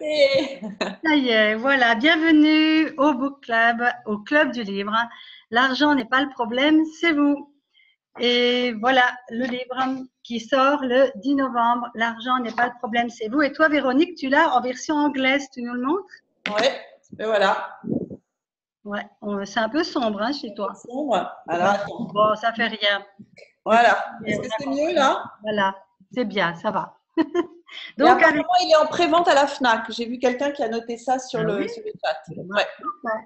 Et Ça y est, voilà. Bienvenue au Book Club, au Club du Livre. L'argent n'est pas le problème, c'est vous. Et voilà le livre qui sort le 10 novembre. L'argent n'est pas le problème, c'est vous. Et toi, Véronique, tu l'as en version anglaise, tu nous le montres? ouais, et voilà. Ouais, c'est un peu sombre hein, chez toi. Sombre. Alors, Bon, attends. bon, ça fait rien. Voilà. Est-ce On que a c'est mieux compris. là? Voilà, c'est bien, ça va. Et Donc, avec. apparemment, il est en pré-vente à la Fnac. J'ai vu quelqu'un qui a noté ça sur Ah oui? sur le chat. Bon, Ouais. d'accord.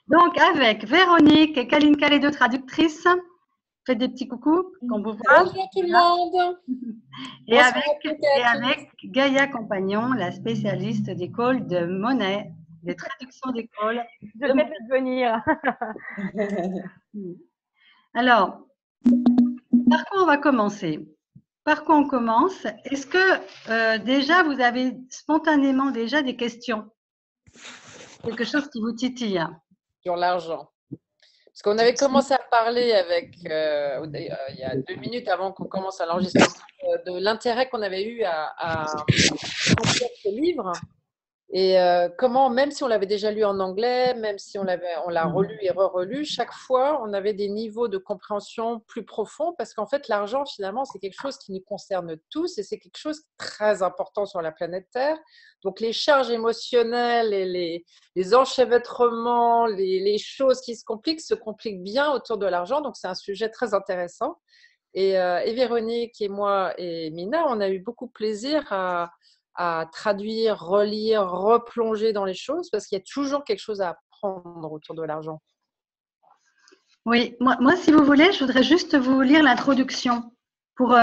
Donc, avec Véronique et Kalinka, les deux traductrices, faites des petits coucous qu'on vous voit. Bonjour tout le Voilà. monde. Et Bonsoir avec, à toutes et et à tous. avec Gaïa Compagnon, la spécialiste des calls de monnaie, des traductions des calls Je de viens de venir. monnaie. Alors, par quoi on va commencer? Par quoi on commence? Est-ce que déjà vous avez spontanément déjà des questions? Quelque chose qui vous titille? Sur l'argent. Parce qu'on avait commencé à parler avec, il y a 2 minutes avant qu'on commence à l'enregistrer, de l'intérêt qu'on avait eu à remplir ce livre. Et comment, même si on l'avait déjà lu en anglais, même si on l'a relu et re-relu, chaque fois, on avait des niveaux de compréhension plus profonds parce qu'en fait, l'argent, finalement, c'est quelque chose qui nous concerne tous et c'est quelque chose de très important sur la planète Terre. Donc, les charges émotionnelles et les enchevêtrements, les choses qui se compliquent bien autour de l'argent. Donc, c'est un sujet très intéressant. Et Véronique et moi et Mina, on a eu beaucoup de plaisir à traduire, relire, replonger dans les choses parce qu'il y a toujours quelque chose à apprendre autour de l'argent. Oui, moi, si vous voulez, je voudrais juste vous lire l'introduction pour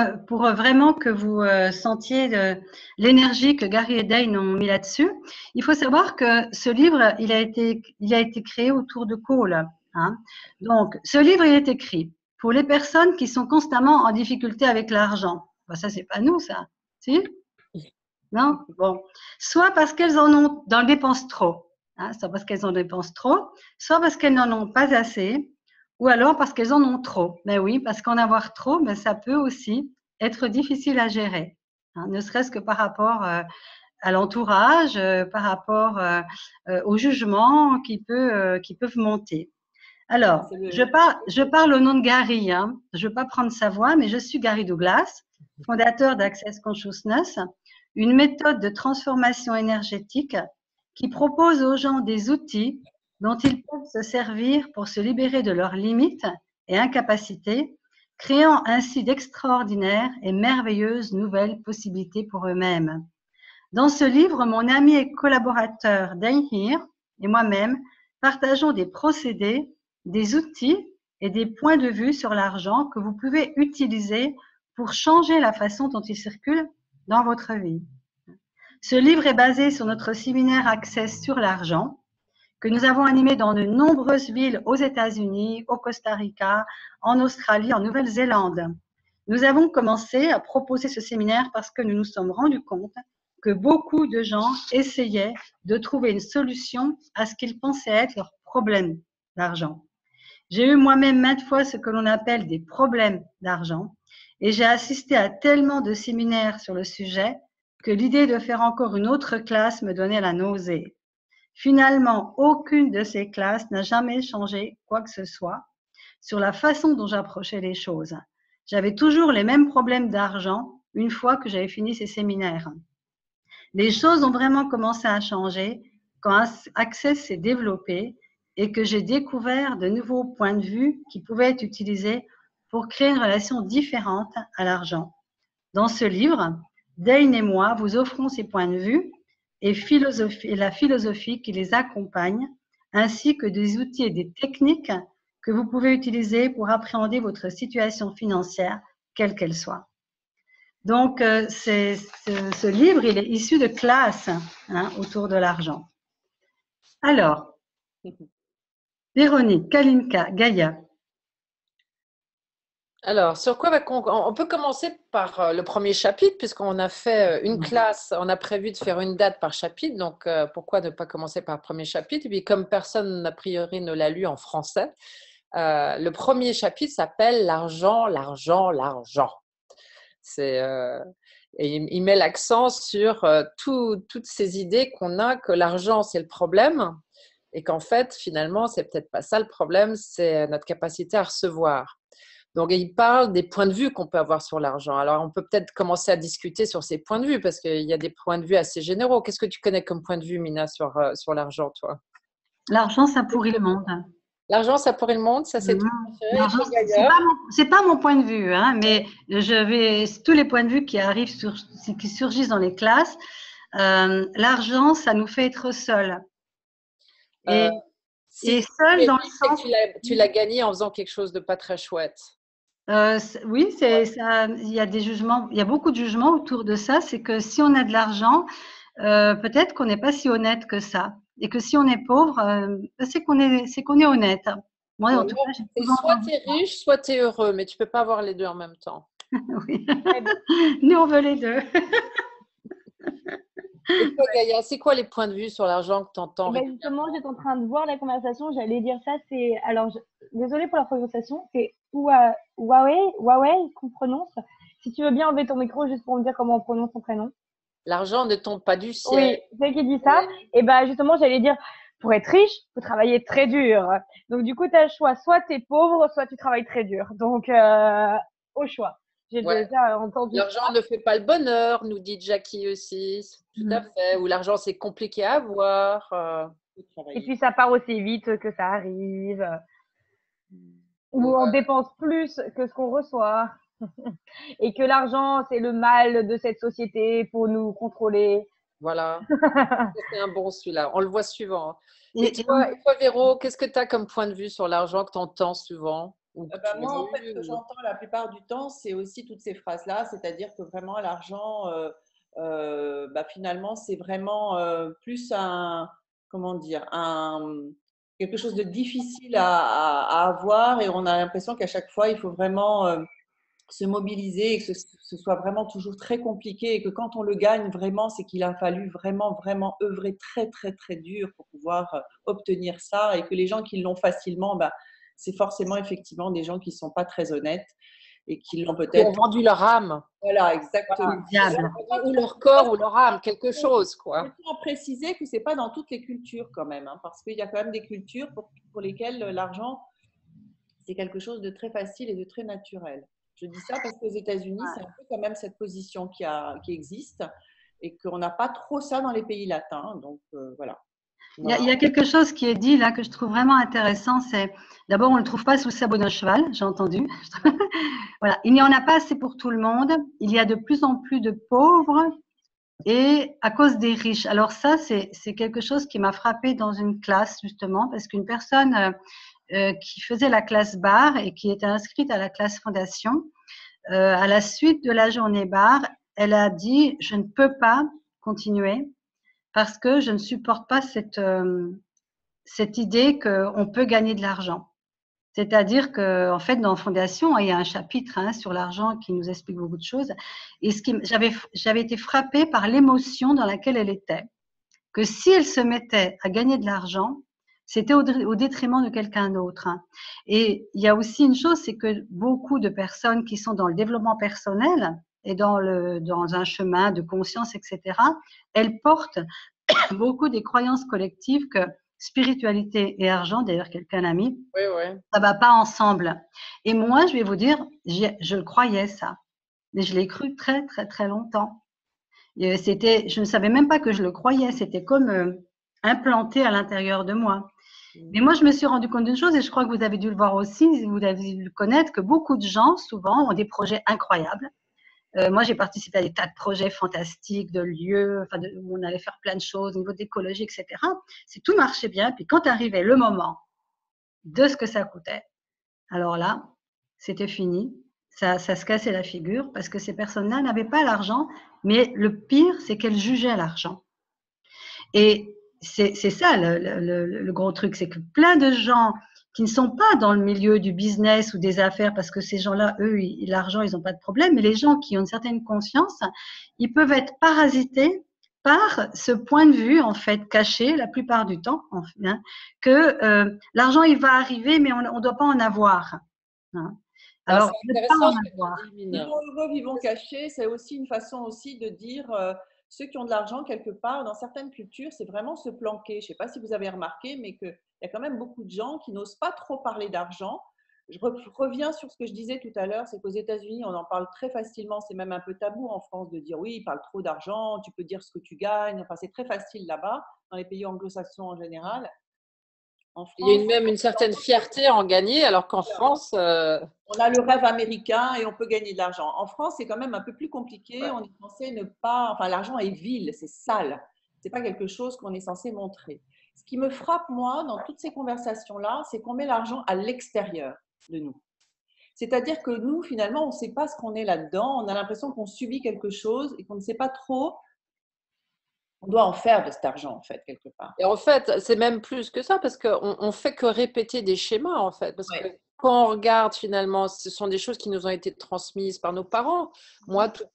vraiment que vous sentiez l'énergie que Gary et Dane ont mis là-dessus. Il faut savoir que ce livre, il a été créé autour de Cole. Hein. Donc, ce livre, il est écrit pour les personnes qui sont constamment en difficulté avec l'argent. Ben, ça, c'est pas nous, ça. Si? Non? Bon. Soit parce qu'elles en dépensent trop. Hein, soit parce qu'elles en dépensent trop, soit parce qu'elles n'en ont pas assez, ou alors parce qu'elles en ont trop. Ben oui, parce qu'en avoir trop, ben ça peut aussi être difficile à gérer. Hein, ne serait-ce que par rapport à l'entourage, par rapport au jugement qui peuvent monter. Alors, je parle au nom de Gary. Hein. Je ne veux pas prendre sa voix, mais je suis Gary Douglas, fondateur d'Access Consciousness, une méthode de transformation énergétique qui propose aux gens des outils dont ils peuvent se servir pour se libérer de leurs limites et incapacités, créant ainsi d'extraordinaires et merveilleuses nouvelles possibilités pour eux-mêmes. Dans ce livre, mon ami et collaborateur Dane Heer et moi-même partageons des procédés, des outils et des points de vue sur l'argent que vous pouvez utiliser pour changer la façon dont il circule dans votre vie. Ce livre est basé sur notre séminaire Access sur l'argent que nous avons animé dans de nombreuses villes aux États-Unis, au Costa Rica, en Australie, en Nouvelle-Zélande. Nous avons commencé à proposer ce séminaire parce que nous nous sommes rendus compte que beaucoup de gens essayaient de trouver une solution à ce qu'ils pensaient être leur problème d'argent. J'ai eu moi-même maintes fois ce que l'on appelle des problèmes d'argent et j'ai assisté à tellement de séminaires sur le sujet que l'idée de faire encore une autre classe me donnait la nausée. Finalement, aucune de ces classes n'a jamais changé quoi que ce soit sur la façon dont j'approchais les choses. J'avais toujours les mêmes problèmes d'argent une fois que j'avais fini ces séminaires. Les choses ont vraiment commencé à changer quand Access s'est développé et que j'ai découvert de nouveaux points de vue qui pouvaient être utilisés pour créer une relation différente à l'argent. Dans ce livre, Dane et moi vous offrons ces points de vue et la philosophie qui les accompagne, ainsi que des outils et des techniques que vous pouvez utiliser pour appréhender votre situation financière, quelle qu'elle soit. Donc, ce livre, il est issu de classes hein, autour de l'argent. Alors, Véronique, Kalinka, Gaïa. Alors, sur quoi on peut commencer par le premier chapitre, puisqu'on a fait une classe, on a prévu de faire une date par chapitre, donc pourquoi ne pas commencer par le premier chapitre? Et puis, comme personne, a priori, ne l'a lu en français, le premier chapitre s'appelle L'argent, l'argent, l'argent. Et il met l'accent sur toutes ces idées qu'on a que l'argent, c'est le problème et qu'en fait, finalement, c'est peut-être pas ça le problème, c'est notre capacité à recevoir. Donc, il parle des points de vue qu'on peut avoir sur l'argent. Alors, on peut peut-être commencer à discuter sur ces points de vue parce qu'il y a des points de vue assez généraux. Qu'est-ce que tu connais comme point de vue, Mina, sur l'argent, toi? L'argent, ça pourrit le monde. L'argent, ça pourrit le monde, ça c'est ton préféré. L'argent, c'est pas mon point de vue, hein, mais tous les points de vue qui arrivent qui surgissent dans les classes. L'argent, ça nous fait être seuls. Et seul dans le sens. Tu l'as gagné en faisant quelque chose de pas très chouette. Oui, ça. Il y a des jugements, il y a beaucoup de jugements autour de ça. C'est que si on a de l'argent, peut-être qu'on n'est pas si honnête que ça. Et que si on est pauvre, c'est qu'on est honnête. Moi, en tout cas, soit tu es riche, soit tu es heureux, mais tu peux pas avoir les deux en même temps. Oui. Nous, on veut les deux. Et toi, Gaïa, c'est quoi les points de vue sur l'argent que tu entends? Justement, j'étais en train de voir la conversation, j'allais dire ça, désolée pour la prononciation, c'est Huawei qu'on prononce. Si tu veux bien enlever ton micro juste pour me dire comment on prononce ton prénom. L'argent ne tombe pas du ciel. Oui, c'est qui dit ça. Et justement, j'allais dire, pour être riche, il faut travailler très dur. Donc, du coup, tu as le choix. Soit tu es pauvre, soit tu travailles très dur. Donc, au choix. J'ai déjà entendu. L'argent ne fait pas le bonheur, nous dit Jackie aussi. Tout à fait. Ou l'argent, c'est compliqué à avoir. Et puis, ça part aussi vite que ça arrive. Ou on dépense plus que ce qu'on reçoit. Et que l'argent, c'est le mal de cette société pour nous contrôler. Voilà. C'est un bon celui-là. On le voit suivant. Et toi, Véro, qu'est-ce que tu as comme point de vue sur l'argent que tu entends souvent? Moi, en fait, ce que j'entends la plupart du temps, c'est aussi toutes ces phrases-là, c'est-à-dire que vraiment l'argent, finalement, c'est vraiment plus quelque chose de difficile à avoir, et on a l'impression qu'à chaque fois, il faut vraiment se mobiliser et que ce soit vraiment toujours très compliqué, et que quand on le gagne vraiment, c'est qu'il a fallu vraiment, vraiment œuvrer très, très, très dur pour pouvoir obtenir ça, et que les gens qui l'ont facilement, c'est forcément effectivement des gens qui ne sont pas très honnêtes et qui l'ont peut-être… Qui ont vendu leur âme. Voilà, exactement. Ou leur corps ou leur âme, quelque chose, quoi. Je tiens à préciser que ce n'est pas dans toutes les cultures quand même, hein, parce qu'il y a quand même des cultures pour lesquelles l'argent, c'est quelque chose de très facile et de très naturel. Je dis ça parce qu'aux États-Unis, c'est un peu quand même cette position qui existe, et qu'on n'a pas trop ça dans les pays latins. Donc, voilà. Il y a quelque chose qui est dit là que je trouve vraiment intéressant. C'est d'abord, on ne le trouve pas sous le sabot d'un cheval, j'ai entendu. Voilà. Il n'y en a pas assez pour tout le monde. Il y a de plus en plus de pauvres et à cause des riches. Alors ça, c'est quelque chose qui m'a frappée dans une classe justement, parce qu'une personne qui faisait la classe bar et qui était inscrite à la classe fondation, à la suite de la journée bar, elle a dit « Je ne peux pas continuer parce que je ne supporte pas cette idée qu'on peut gagner de l'argent. » C'est-à-dire qu'en fait, dans Fondation, il y a un chapitre sur l'argent qui nous explique beaucoup de choses. Et j'avais été frappée par l'émotion dans laquelle elle était, que si elle se mettait à gagner de l'argent, c'était au détriment de quelqu'un d'autre. Et il y a aussi une chose, c'est que beaucoup de personnes qui sont dans le développement personnel et dans un chemin de conscience, etc., elles portent beaucoup des croyances collectives que spiritualité et argent, d'ailleurs quelqu'un l'a mis, ça va pas ensemble. Et moi, je vais vous dire, je le croyais ça, mais je l'ai cru très très très longtemps. Je ne savais même pas que je le croyais, c'était comme implanté à l'intérieur de moi. Mais moi, je me suis rendu compte d'une chose, et je crois que vous avez dû le voir aussi, vous avez dû le connaître, que beaucoup de gens, souvent, ont des projets incroyables. Moi, j'ai participé à des tas de projets fantastiques, de lieux, où on allait faire plein de choses au niveau d'écologie, etc. Tout marchait bien. Puis quand arrivait le moment de ce que ça coûtait, alors là, c'était fini. Ça se cassait la figure parce que ces personnes-là n'avaient pas l'argent. Mais le pire, c'est qu'elles jugeaient l'argent. Et c'est ça le gros truc, c'est que plein de gens qui ne sont pas dans le milieu du business ou des affaires, parce que ces gens-là, eux, l'argent, ils n'ont pas de problème, mais les gens qui ont une certaine conscience, ils peuvent être parasités par ce point de vue, en fait, caché la plupart du temps, que l'argent, il va arriver, mais on ne doit pas en avoir. Alors, c'est ne pas intéressant en ce que avoir. tu dis, Mine. Vivons heureux, vivons cachés, c'est aussi une façon aussi de dire ceux qui ont de l'argent quelque part, dans certaines cultures, c'est vraiment se planquer. Je ne sais pas si vous avez remarqué, mais qu'il y a quand même beaucoup de gens qui n'osent pas trop parler d'argent. Je reviens sur ce que je disais tout à l'heure, c'est qu'aux États-Unis, on en parle très facilement. C'est même un peu tabou en France de dire oui, ils parlent trop d'argent, tu peux dire ce que tu gagnes. Enfin, c'est très facile là-bas, dans les pays anglo-saxons en général. En Il y a France, même une certaine fierté à en gagner, alors qu'en France, on a le rêve américain et on peut gagner de l'argent. En France, c'est quand même un peu plus compliqué. On est censé ne pas. Enfin, l'argent est vil, c'est sale. C'est pas quelque chose qu'on est censé montrer. Ce qui me frappe, moi, dans toutes ces conversations-là, c'est qu'on met l'argent à l'extérieur de nous. C'est-à-dire que nous, finalement, on ne sait pas ce qu'on est là-dedans. On a l'impression qu'on subit quelque chose et qu'on ne sait pas trop. On doit en faire de cet argent, en fait, quelque part. et en fait, c'est même plus que ça, parce qu'on on fait que répéter des schémas, en fait. Parce que Ouais. quand on regarde, finalement, ce sont des choses qui nous ont été transmises par nos parents. Moi, toute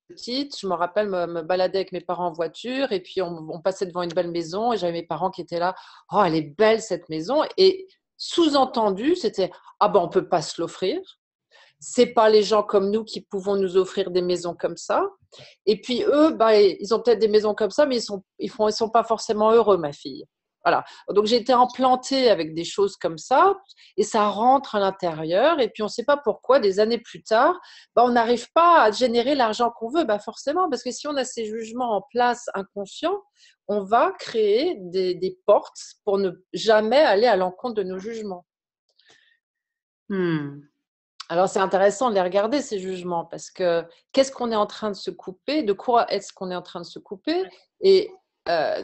petite, je me rappelle me balader avec mes parents en voiture, et puis on passait devant une belle maison, et j'avais mes parents qui étaient là. Oh, elle est belle, cette maison. Et sous-entendu, c'était, ah ben, on peut pas se l'offrir. C'est pas les gens comme nous qui pouvons nous offrir des maisons comme ça. Et puis eux, bah, ils ont peut-être des maisons comme ça, mais ils sont pas forcément heureux, ma fille. Voilà. Donc j'ai été implantée avec des choses comme ça, et ça rentre à l'intérieur. Et puis on ne sait pas pourquoi, des années plus tard, bah, on n'arrive pas à générer l'argent qu'on veut. Bah, forcément, parce que si on a ces jugements en place inconscients, on va créer des portes pour ne jamais aller à l'encontre de nos jugements. Alors, c'est intéressant de les regarder, ces jugements, parce que qu'est-ce qu'on est en train de se couper? De quoi est-ce qu'on est en train de se couper? Et euh,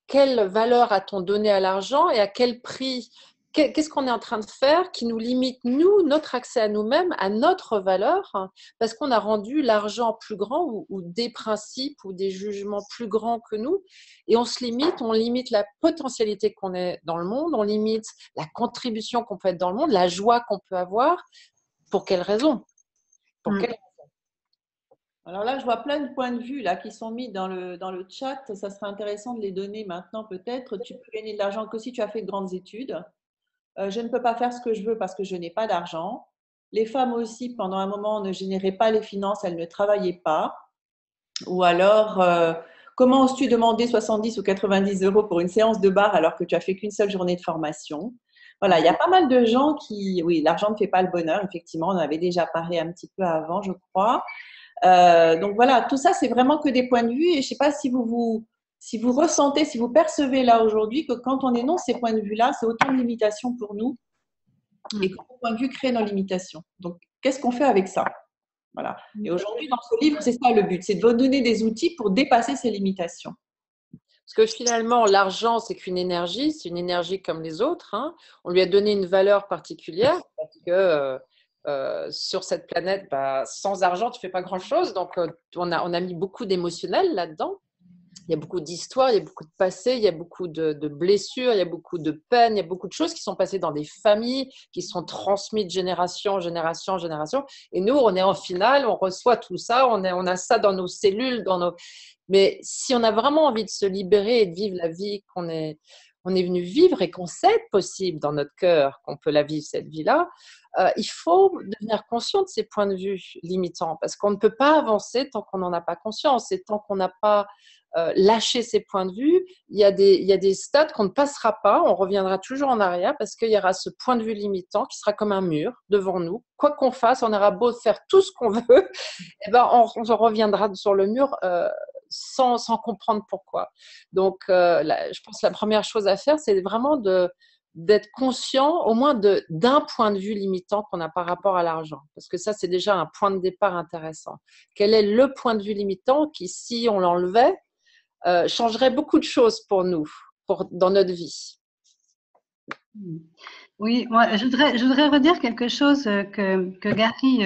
quelle valeur a-t-on donné à l'argent et à quel prix? Qu'est-ce qu'on est en train de faire qui nous limite, nous, notre accès à nous-mêmes, à notre valeur, hein, parce qu'on a rendu l'argent plus grand ou des principes ou des jugements plus grands que nous, et on limite la potentialité qu'on est dans le monde, on limite la contribution qu'on peut être dans le monde, la joie qu'on peut avoir. Pour quelle raison? Pour quelle... Alors là, je vois plein de points de vue là, qui sont mis dans le chat. Ça serait intéressant de les donner maintenant peut-être. Tu peux gagner de l'argent que si tu as fait de grandes études. Je ne peux pas faire ce que je veux parce que je n'ai pas d'argent. Les femmes aussi, pendant un moment, ne généraient pas les finances, elles ne travaillaient pas. Ou alors, comment oses-tu demander 70 ou 90 euros pour une séance de bar alors que tu as fait qu'une seule journée de formation? Voilà, il y a pas mal de gens qui… Oui, l'argent ne fait pas le bonheur, effectivement. On en avait déjà parlé un petit peu avant, je crois. Donc voilà, tout ça, c'est vraiment que des points de vue. Et je ne sais pas si si vous ressentez, si vous percevez là aujourd'hui que quand on énonce ces points de vue-là, c'est autant de limitations pour nous et que nos points de vue créent nos limitations. Donc, qu'est-ce qu'on fait avec ça? Voilà. Et aujourd'hui, dans ce livre, c'est ça le but, c'est de vous donner des outils pour dépasser ces limitations. Parce que finalement, l'argent, c'est qu'une énergie, c'est une énergie comme les autres, hein. On lui a donné une valeur particulière parce que sur cette planète, bah, sans argent, tu ne fais pas grand-chose. Donc, on a mis beaucoup d'émotionnel là-dedans. Il y a beaucoup d'histoires, il y a beaucoup de passé, il y a beaucoup de blessures, il y a beaucoup de peines, il y a beaucoup de choses qui sont passées dans des familles, qui sont transmises de génération en génération en génération. Et nous, on est en finale, on reçoit tout ça, on a ça dans nos cellules, Mais si on a vraiment envie de se libérer et de vivre la vie on est venu vivre et qu'on sait possible dans notre cœur qu'on peut la vivre, cette vie-là, il faut devenir conscient de ces points de vue limitants parce qu'on ne peut pas avancer tant qu'on n'en a pas conscience et tant qu'on n'a pas lâché ces points de vue. Il y a des stades qu'on ne passera pas, on reviendra toujours en arrière parce qu'il y aura ce point de vue limitant qui sera comme un mur devant nous. Quoi qu'on fasse, on aura beau faire tout ce qu'on veut, et ben on reviendra sur le mur sans comprendre pourquoi. Donc, je pense que la première chose à faire, c'est vraiment d'être conscient au moins d'un point de vue limitant qu'on a par rapport à l'argent. Parce que ça, c'est déjà un point de départ intéressant. Quel est le point de vue limitant qui, si on l'enlevait, changerait beaucoup de choses pour nous, dans notre vie? Oui, moi, je voudrais redire quelque chose que Gary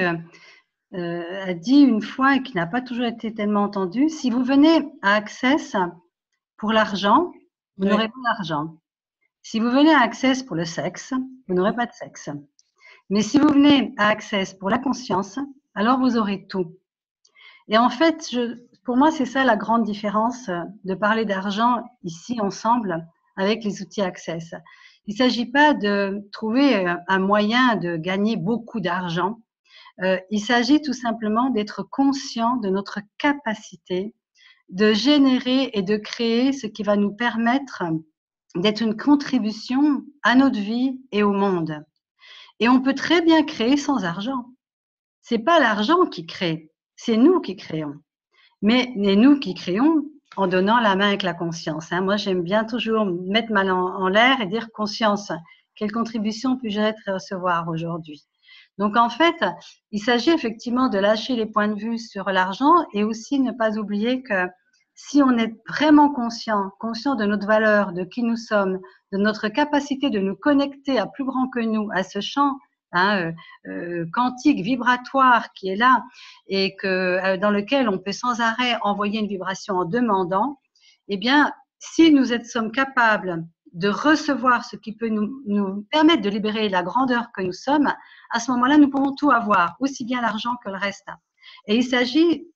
a dit une fois et qui n'a pas toujours été tellement entendu. Si vous venez à Access pour l'argent, vous n'aurez pas d'argent. Si vous venez à Access pour le sexe, vous n'aurez pas de sexe. Mais si vous venez à Access pour la conscience, alors vous aurez tout. Et en fait, pour moi, c'est ça la grande différence de parler d'argent ici ensemble avec les outils Access. Il ne s'agit pas de trouver un moyen de gagner beaucoup d'argent Il s'agit tout simplement d'être conscient de notre capacité de générer et de créer ce qui va nous permettre d'être une contribution à notre vie et au monde. Et on peut très bien créer sans argent. C'est pas l'argent qui crée, c'est nous qui créons. Mais nous qui créons en donnant la main avec la conscience. Moi, j'aime bien toujours mettre ma main en l'air et dire conscience. Quelle contribution puis-je recevoir aujourd'hui? Donc, en fait, il s'agit effectivement de lâcher les points de vue sur l'argent et aussi ne pas oublier que si on est vraiment conscient de notre valeur, de qui nous sommes, de notre capacité de nous connecter à plus grand que nous, à ce champ quantique, vibratoire qui est là et dans lequel on peut sans arrêt envoyer une vibration en demandant, eh bien, si nous sommes capables de recevoir ce qui peut nous permettre de libérer la grandeur que nous sommes, à ce moment-là, nous pouvons tout avoir, aussi bien l'argent que le reste. Et il s'agit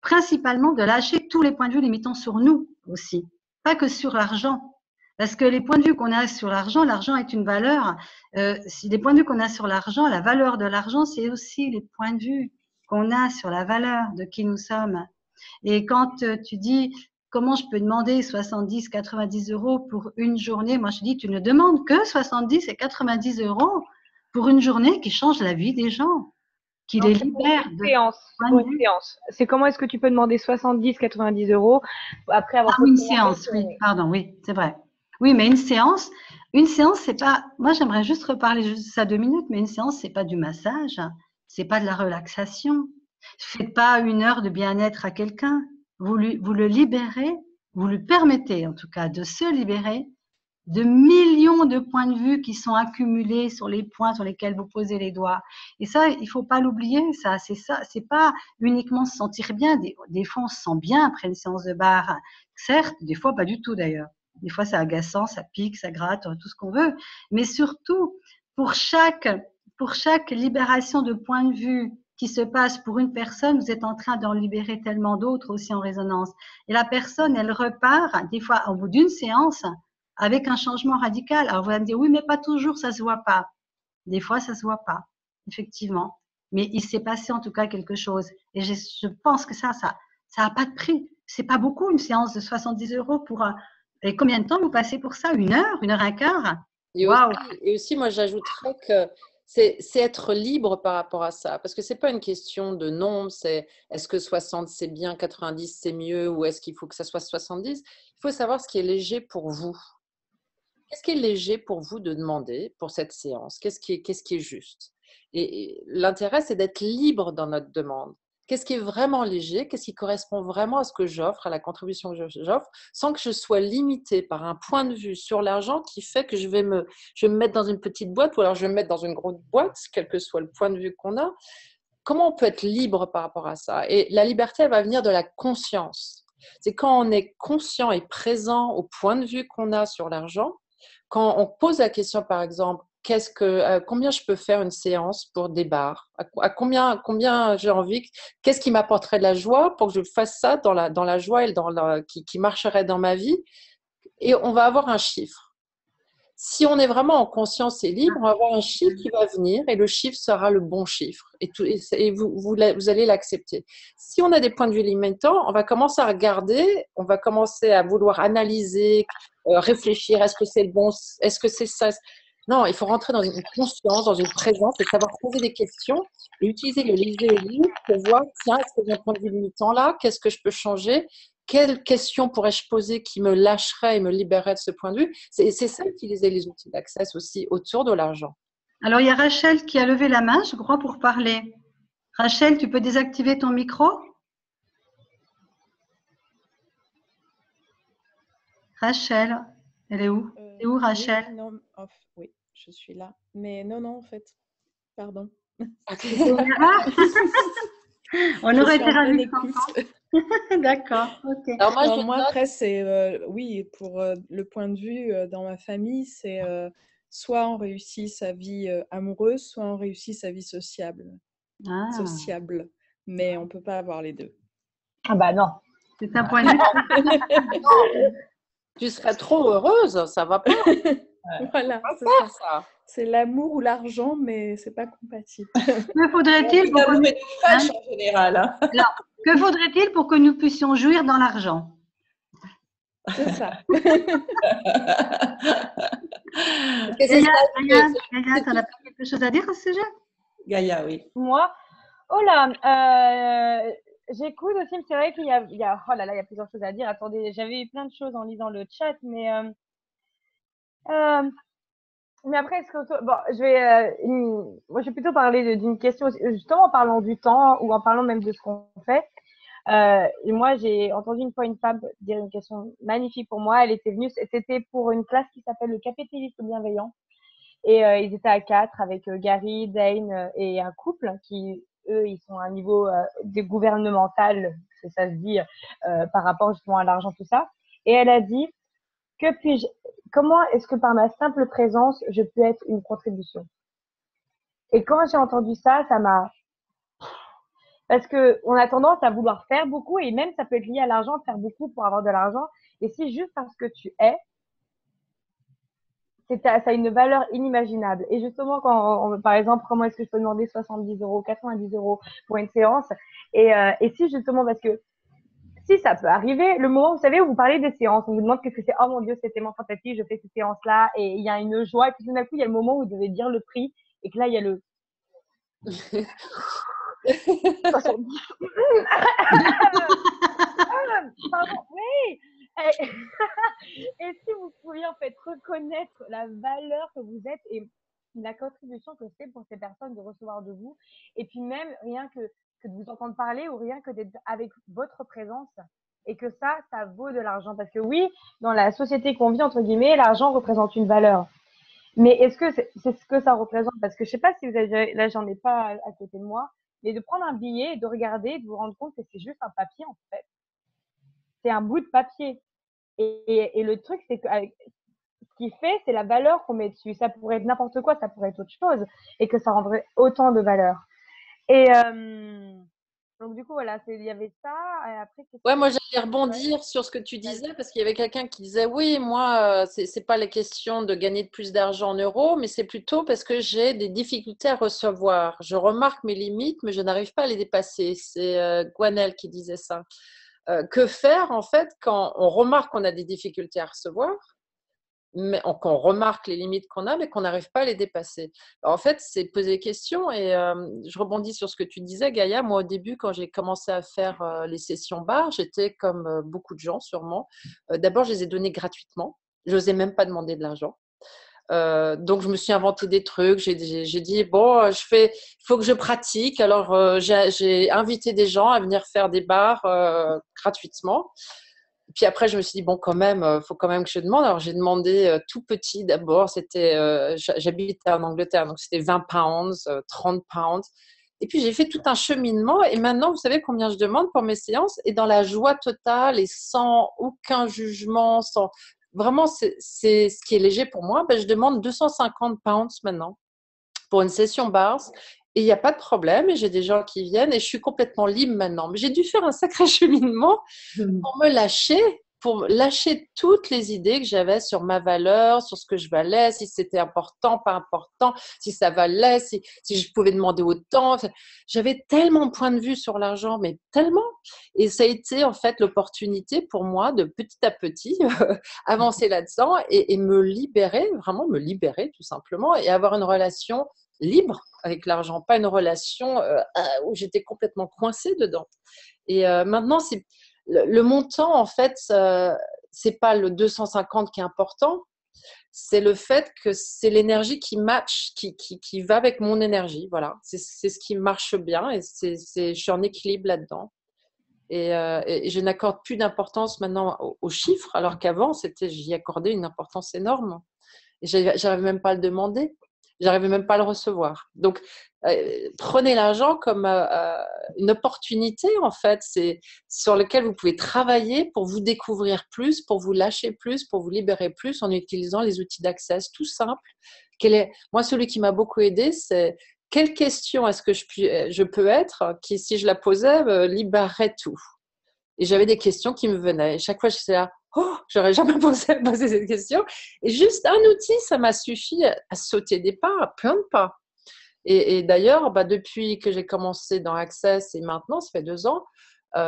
principalement de lâcher tous les points de vue limitant sur nous aussi, pas que sur l'argent. Parce que les points de vue qu'on a sur l'argent est une valeur. Si les points de vue qu'on a sur l'argent, la valeur de l'argent, c'est aussi les points de vue qu'on a sur la valeur de qui nous sommes. Et quand tu dis comment je peux demander 70, 90 euros pour une journée, moi je dis tu ne demandes que 70 et 90 euros pour une journée qui change la vie des gens, qui les libère de séance. C'est comment est-ce que tu peux demander 70, 90 euros après avoir une séance, oui, pardon, oui, c'est vrai. Oui, mais une séance, c'est pas. Moi, j'aimerais juste reparler juste ça 2 minutes, mais une séance, c'est pas du massage, c'est pas de la relaxation. Faites pas 1 heure de bien-être à quelqu'un. Vous le libérez, vous lui permettez en tout cas de se libérer de millions de points de vue qui sont accumulés sur les points sur lesquels vous posez les doigts. Et ça, il faut pas l'oublier. Ça, c'est pas uniquement se sentir bien. Des fois, on se sent bien après une séance de barre. Certes, des fois pas du tout d'ailleurs. Des fois, c'est agaçant, ça pique, ça gratte, tout ce qu'on veut. Mais surtout, pour chaque libération de point de vue qui se passe pour une personne, vous êtes en train d'en libérer tellement d'autres aussi en résonance. Et la personne, elle repart, des fois, au bout d'une séance, avec un changement radical. Alors, vous allez me dire, oui, mais pas toujours, ça se voit pas. Des fois, ça se voit pas, effectivement. Mais il s'est passé en tout cas quelque chose. Et je pense que ça a pas de prix. C'est pas beaucoup, une séance de 70 euros pour... Et combien de temps vous passez pour ça? 1 heure, 1 heure et quart? Et aussi, moi, j'ajouterais que c'est être libre par rapport à ça. Parce que ce n'est pas une question de nombre, c'est est-ce que 60 c'est bien, 90 c'est mieux, ou est-ce qu'il faut que ça soit 70? Il faut savoir ce qui est léger pour vous. Qu'est-ce qui est léger pour vous de demander pour cette séance? Qu'est-ce qui est juste? Et l'intérêt, c'est d'être libre dans notre demande. Qu'est-ce qui est vraiment léger? Qu'est-ce qui correspond vraiment à ce que j'offre, à la contribution que j'offre, sans que je sois limitée par un point de vue sur l'argent qui fait que je vais me mettre dans une petite boîte ou alors je vais me mettre dans une grosse boîte, quel que soit le point de vue qu'on a. Comment on peut être libre par rapport à ça? Et la liberté, elle va venir de la conscience. C'est quand on est conscient et présent au point de vue qu'on a sur l'argent, quand on pose la question, par exemple, combien je peux faire une séance pour des bars? À combien j'ai envie? Qu'est-ce qui m'apporterait de la joie pour que je fasse ça dans la joie et qui marcherait dans ma vie? Et on va avoir un chiffre. Si on est vraiment en conscience et libre, on va avoir un chiffre qui va venir et le chiffre sera le bon chiffre. Et vous allez l'accepter. Si on a des points de vue limitants, on va commencer à regarder, on va commencer à vouloir analyser, réfléchir, est-ce que c'est le bon, est-ce que c'est ça? Non, il faut rentrer dans une conscience, dans une présence et savoir poser des questions et utiliser le léger et libre pour voir, tiens, est-ce que j'ai un point de vue limitant là? Qu'est-ce que je peux changer? Quelles questions pourrais-je poser qui me lâcherait et me libérerait de ce point de vue? C'est ça, utiliser les outils d'Access aussi autour de l'argent. Alors, il y a Rachel qui a levé la main, je crois, pour parler. Rachel, tu peux désactiver ton micro? Rachel, elle est où? C'est où, Rachel? Oui, non, oui, je suis là. Mais non, en fait. Pardon. On aurait été ravis. D'accord, ok. Alors moi après, c'est oui, pour le point de vue dans ma famille, c'est soit on réussit sa vie amoureuse, soit on réussit sa vie sociable. Mais on ne peut pas avoir les deux. Ah bah non. C'est un point de vue. Tu serais trop heureuse, ça va pas. Voilà, c'est ça. C'est l'amour ou l'argent, mais c'est pas compatible. Que faudrait-il pour L'amour que, est fraîche en général. Hein. alors, que faudrait-il pour que nous puissions jouir dans l'argent? C'est ça. Gaïa, tu as quelque chose à dire à ce sujet? Gaïa, oui. Moi, oh là, j'écoute aussi, mais c'est vrai qu'il oh là là, il y a plusieurs choses à dire. Attendez, j'avais eu plein de choses en lisant le chat, mais après, bon, moi, je vais plutôt parler d'une question, justement en parlant du temps ou en parlant même de ce qu'on fait. Et moi, j'ai entendu une fois une femme dire une question magnifique pour moi. Elle était venue, c'était pour une classe qui s'appelle le capitalisme bienveillant. Et ils étaient à 4 avec Gary, Dane et un couple qui, eux, ils sont à un niveau de gouvernemental, que ça se dit, par rapport justement à l'argent, tout ça. Et elle a dit, comment est-ce que par ma simple présence, je peux être une contribution? Et quand j'ai entendu ça, ça m'a... Parce que on a tendance à vouloir faire beaucoup et même ça peut être lié à l'argent, faire beaucoup pour avoir de l'argent. Et si juste parce que tu es, ça a une valeur inimaginable. Et justement, par exemple, comment est-ce que je peux demander 70 euros, 90 euros pour une séance? Et si justement, parce que si ça peut arriver, le moment, vous savez, où vous parlez des séances, on vous demande qu'est-ce que c'est, oh mon Dieu, c'est tellement fantastique, je fais ces séances-là, et il y a une joie, et puis tout d'un coup, il y a le moment où vous devez dire le prix, et que là, il y a le 70. Pardon, oui. Et si vous pouviez en fait reconnaître la valeur que vous êtes et la contribution que c'est pour ces personnes de recevoir de vous, et puis même rien que de vous entendre parler ou rien que d'être avec votre présence, et que ça vaut de l'argent. Parce que oui, dans la société qu'on vit, entre guillemets, l'argent représente une valeur. Mais est-ce que c'est ce que ça représente? Parce que je sais pas si vous avez, là j'en ai pas à côté de moi, mais de prendre un billet et de regarder et de vous rendre compte que c'est juste un papier en fait. C'est un bout de papier. Et le truc, c'est que ce qui fait, c'est la valeur qu'on met dessus. Ça pourrait être n'importe quoi, ça pourrait être autre chose, et que ça rendrait autant de valeur. Et donc, du coup, voilà, il y avait ça. Et après, Ouais, moi j'allais rebondir sur ce que tu disais parce qu'il y avait quelqu'un qui disait oui, moi c'est pas la question de gagner de plus d'argent en euros, mais c'est plutôt parce que j'ai des difficultés à recevoir. Je remarque mes limites, mais je n'arrive pas à les dépasser. C'est Gwenelle qui disait ça. Que faire en fait quand on remarque qu'on a des difficultés à recevoir, mais qu'on remarque les limites qu'on a, mais qu'on n'arrive pas à les dépasser. Alors, en fait, c'est poser des questions et je rebondis sur ce que tu disais, Gaïa. Moi, au début, quand j'ai commencé à faire les sessions bar, j'étais comme beaucoup de gens sûrement. D'abord, je les ai données gratuitement. Je n'osais même pas demander de l'argent. Donc, je me suis inventé des trucs. J'ai dit, bon, il faut que je pratique. Alors, j'ai invité des gens à venir faire des bars gratuitement. Puis après, je me suis dit, bon, quand même, faut quand même que je demande. Alors, j'ai demandé tout petit d'abord. J'habite en Angleterre, donc c'était 20 pounds, 30 pounds. Et puis, j'ai fait tout un cheminement. Et maintenant, vous savez combien je demande pour mes séances? Et dans la joie totale et sans aucun jugement, vraiment, c'est ce qui est léger pour moi. Ben, je demande 250 pounds maintenant pour une session bars. Et il n'y a pas de problème, et j'ai des gens qui viennent, et je suis complètement libre maintenant. Mais j'ai dû faire un sacré cheminement pour pour lâcher toutes les idées que j'avais sur ma valeur, sur ce que je valais, si c'était important, pas important, si ça valait, si je pouvais demander autant. J'avais tellement de points de vue sur l'argent, mais tellement. Et ça a été en fait l'opportunité pour moi de petit à petit avancer là-dedans et me libérer, vraiment me libérer tout simplement, et avoir une relation libre avec l'argent, pas une relation où j'étais complètement coincée dedans. Et maintenant, c'est le montant, en fait, c'est pas le 250 qui est important, c'est le fait que c'est l'énergie qui match, qui va avec mon énergie. Voilà, c'est ce qui marche bien et je suis en équilibre là-dedans. Et je n'accorde plus d'importance maintenant aux chiffres, alors qu'avant, j'y accordais une importance énorme. Et j'arrivais même pas à le demander. J'arrivais même pas à le recevoir. Donc, prenez l'argent comme une opportunité, en fait, sur laquelle vous pouvez travailler pour vous découvrir plus, pour vous lâcher plus, pour vous libérer plus en utilisant les outils d'Access tout simple. Moi, celui qui m'a beaucoup aidé, c'est quelle question est-ce que je peux être qui, si je la posais, libérerait tout. Et j'avais des questions qui me venaient. Et chaque fois, je disais là, oh, j'aurais jamais pensé à poser cette question. Et juste un outil, ça m'a suffi à sauter des pas, à plein de pas. Et d'ailleurs, depuis que j'ai commencé dans Access et maintenant, ça fait 2 ans,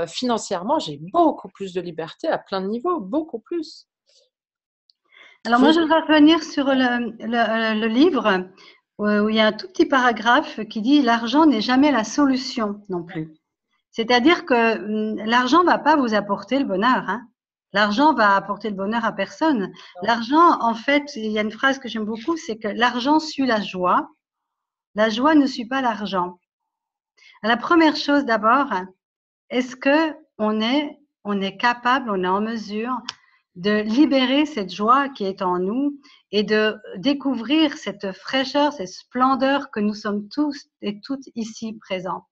financièrement, j'ai beaucoup plus de liberté à plein de niveaux, beaucoup plus. Alors moi, je voudrais revenir sur le livre où il y a un tout petit paragraphe qui dit « L'argent n'est jamais la solution non plus ». C'est-à-dire que l'argent va pas vous apporter le bonheur. Hein. L'argent va apporter le bonheur à personne. L'argent, en fait, il y a une phrase que j'aime beaucoup, c'est que l'argent suit la joie. La joie ne suit pas l'argent. La première chose d'abord, est-ce que on est capable, on est en mesure de libérer cette joie qui est en nous et de découvrir cette fraîcheur, cette splendeur que nous sommes tous et toutes ici présents.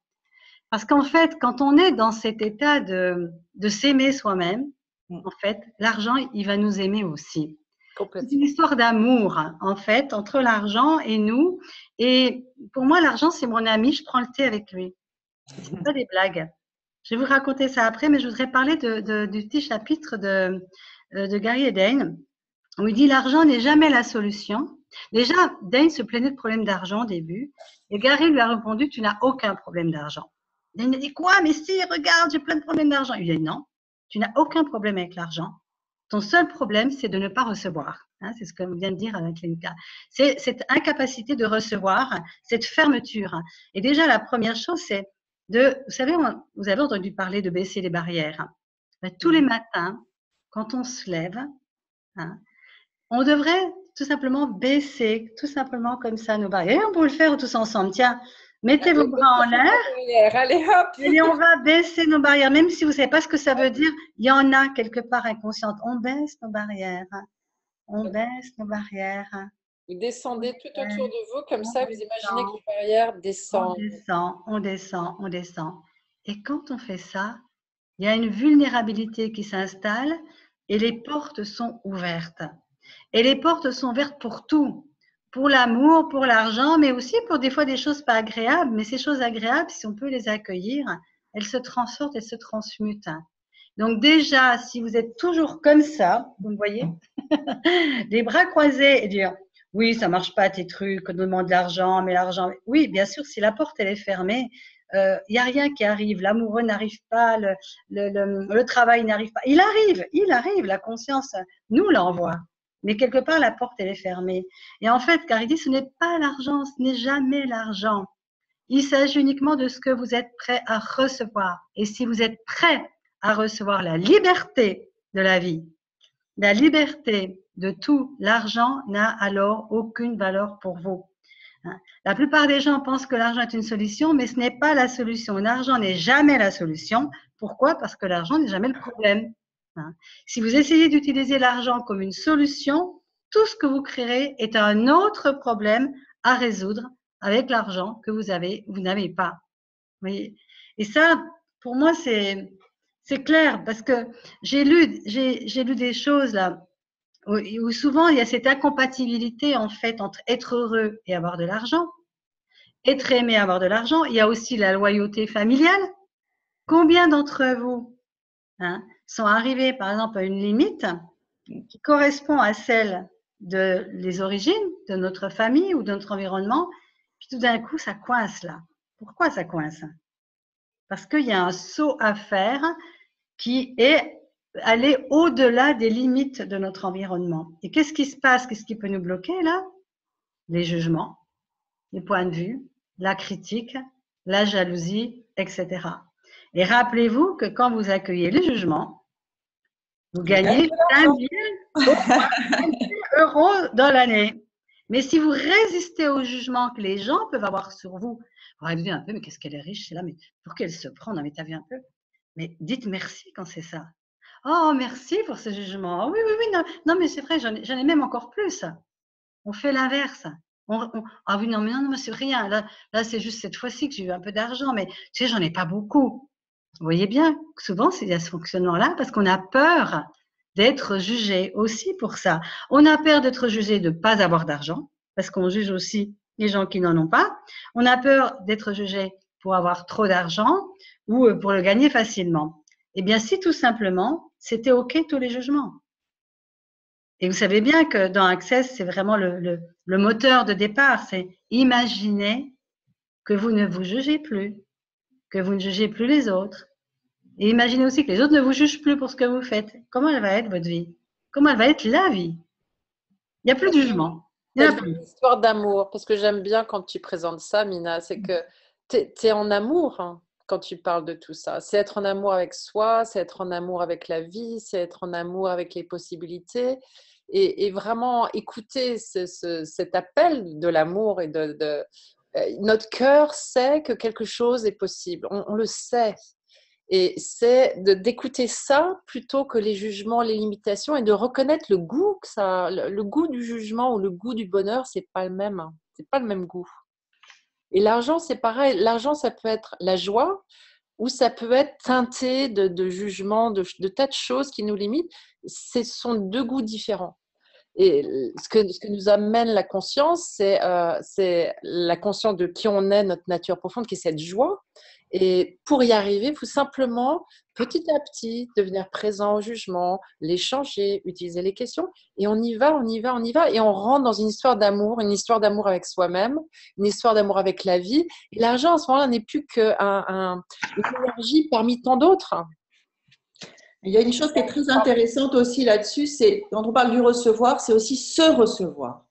Parce qu'en fait, quand on est dans cet état de s'aimer soi-même, en fait, l'argent, il va nous aimer aussi. C'est une histoire d'amour, en fait, entre l'argent et nous. Et pour moi, l'argent, c'est mon ami, je prends le thé avec lui. C'est pas des blagues. Je vais vous raconter ça après, mais je voudrais parler du petit chapitre de Gary Dane, où il dit « L'argent n'est jamais la solution ». Déjà, Dane se plaignait de problèmes d'argent au début, et Gary lui a répondu « Tu n'as aucun problème d'argent ». Dane a dit « Quoi? Mais si, regarde, j'ai plein de problèmes d'argent ». Il a dit « Non, tu n'as aucun problème avec l'argent. Ton seul problème, c'est de ne pas recevoir. Hein, c'est ce que vient de dire Clénica. C'est cette incapacité de recevoir, cette fermeture. Et déjà, la première chose, c'est vous savez, vous avez entendu parler de baisser les barrières. Tous les matins, quand on se lève, hein, on devrait tout simplement baisser, tout simplement comme ça, nos barrières. Et on peut le faire tous ensemble. Tiens, mettez vos bras en l'air. Allez, hop. Et on va baisser nos barrières. Même si vous ne savez pas ce que ça veut dire, il y en a quelque part inconsciente. On baisse nos barrières. On baisse nos barrières. Vous descendez tout autour de vous, comme ça, vous imaginez que les barrières descendent. On descend, on descend. Et quand on fait ça, il y a une vulnérabilité qui s'installe et les portes sont ouvertes. Et les portes sont ouvertes pour tout. Pour l'amour, pour l'argent, mais aussi pour des fois des choses pas agréables. Mais ces choses agréables, si on peut les accueillir, elles se transforment, elles se transmutent. Donc déjà, si vous êtes toujours comme ça, vous me voyez, les bras croisés et dire « Oui, ça marche pas tes trucs, on demande de l'argent, mais l'argent… » Oui, bien sûr, si la porte elle est fermée, il n'y a rien qui arrive. L'amoureux n'arrive pas, le travail n'arrive pas. Il arrive, la conscience nous l'envoie. Mais quelque part, la porte, elle est fermée. Et en fait, car il dit, ce n'est pas l'argent, ce n'est jamais l'argent. Il s'agit uniquement de ce que vous êtes prêt à recevoir. Et si vous êtes prêt à recevoir la liberté de la vie, la liberté de tout, l'argent n'a alors aucune valeur pour vous. La plupart des gens pensent que l'argent est une solution, mais ce n'est pas la solution. L'argent n'est jamais la solution. Pourquoi? Parce que l'argent n'est jamais le problème. Si vous essayez d'utiliser l'argent comme une solution, tout ce que vous créerez est un autre problème à résoudre avec l'argent que vous n'avez pas. Vous voyez? Et ça, pour moi, c'est clair parce que j'ai lu des choses là où souvent il y a cette incompatibilité en fait entre être heureux et avoir de l'argent, être aimé et avoir de l'argent. Il y a aussi la loyauté familiale. Combien d'entre vous sont arrivés, par exemple, à une limite qui correspond à celle des origines de notre famille ou de notre environnement, puis tout d'un coup, ça coince là. Pourquoi ça coince? Parce qu'il y a un saut à faire qui est aller au-delà des limites de notre environnement. Et qu'est-ce qui se passe? Qu'est-ce qui peut nous bloquer là? Les jugements, les points de vue, la critique, la jalousie, etc. Et rappelez-vous que quand vous accueillez le jugement, vous gagnez 5 000 euros dans l'année. Mais si vous résistez au jugement que les gens peuvent avoir sur vous, vous allez dire un peu, mais qu'est-ce qu'elle est riche, c'est là, mais pour qu'elle se prend, non, mais t'as vu un peu? Mais dites merci quand c'est ça. Oh, merci pour ce jugement. Oh, oui, non, mais c'est vrai, j'en ai même encore plus. On fait l'inverse. Ah oui, non, mais non, c'est rien. Là c'est juste cette fois-ci que j'ai eu un peu d'argent, mais tu sais, j'en ai pas beaucoup. Vous voyez bien, souvent, il y a ce fonctionnement-là parce qu'on a peur d'être jugé aussi pour ça. On a peur d'être jugé de ne pas avoir d'argent parce qu'on juge aussi les gens qui n'en ont pas. On a peur d'être jugé pour avoir trop d'argent ou pour le gagner facilement. Eh bien, si tout simplement, c'était OK tous les jugements. Et vous savez bien que dans Access, c'est vraiment le moteur de départ. C'est imaginer que vous ne vous jugez plus, que vous ne jugez plus les autres. Et imaginez aussi que les autres ne vous jugent plus pour ce que vous faites. Comment elle va être votre vie? Comment elle va être la vie? Il n'y a plus de jugement. Il n'y en a Cette plus. belle histoire d'amour, parce que j'aime bien quand tu présentes ça, Mina, c'est que tu es en amour hein, quand tu parles de tout ça. C'est être en amour avec soi, c'est être en amour avec la vie, c'est être en amour avec les possibilités et vraiment écouter cet appel de l'amour et notre cœur sait que quelque chose est possible, on le sait. Et c'est d'écouter ça plutôt que les jugements, les limitations et de reconnaître le goût que ça, le goût du jugement ou le goût du bonheur, c'est pas le même, hein. C'est pas le même goût. Et l'argent, c'est pareil. L'argent, ça peut être la joie ou ça peut être teinté de jugement, de tas de choses qui nous limitent. Ce sont deux goûts différents. Et ce que nous amène la conscience, c'est la conscience de qui on est, notre nature profonde, qui est cette joie. Et pour y arriver, il faut simplement, petit à petit, devenir présent au jugement, les changer, utiliser les questions. Et on y va, on y va, on y va. Et on rentre dans une histoire d'amour avec soi-même, une histoire d'amour avec la vie. Et l'argent, à ce moment-là, n'est plus qu'une énergie parmi tant d'autres. Il y a une chose qui est très intéressante aussi là-dessus, c'est quand on parle du recevoir, c'est aussi se recevoir.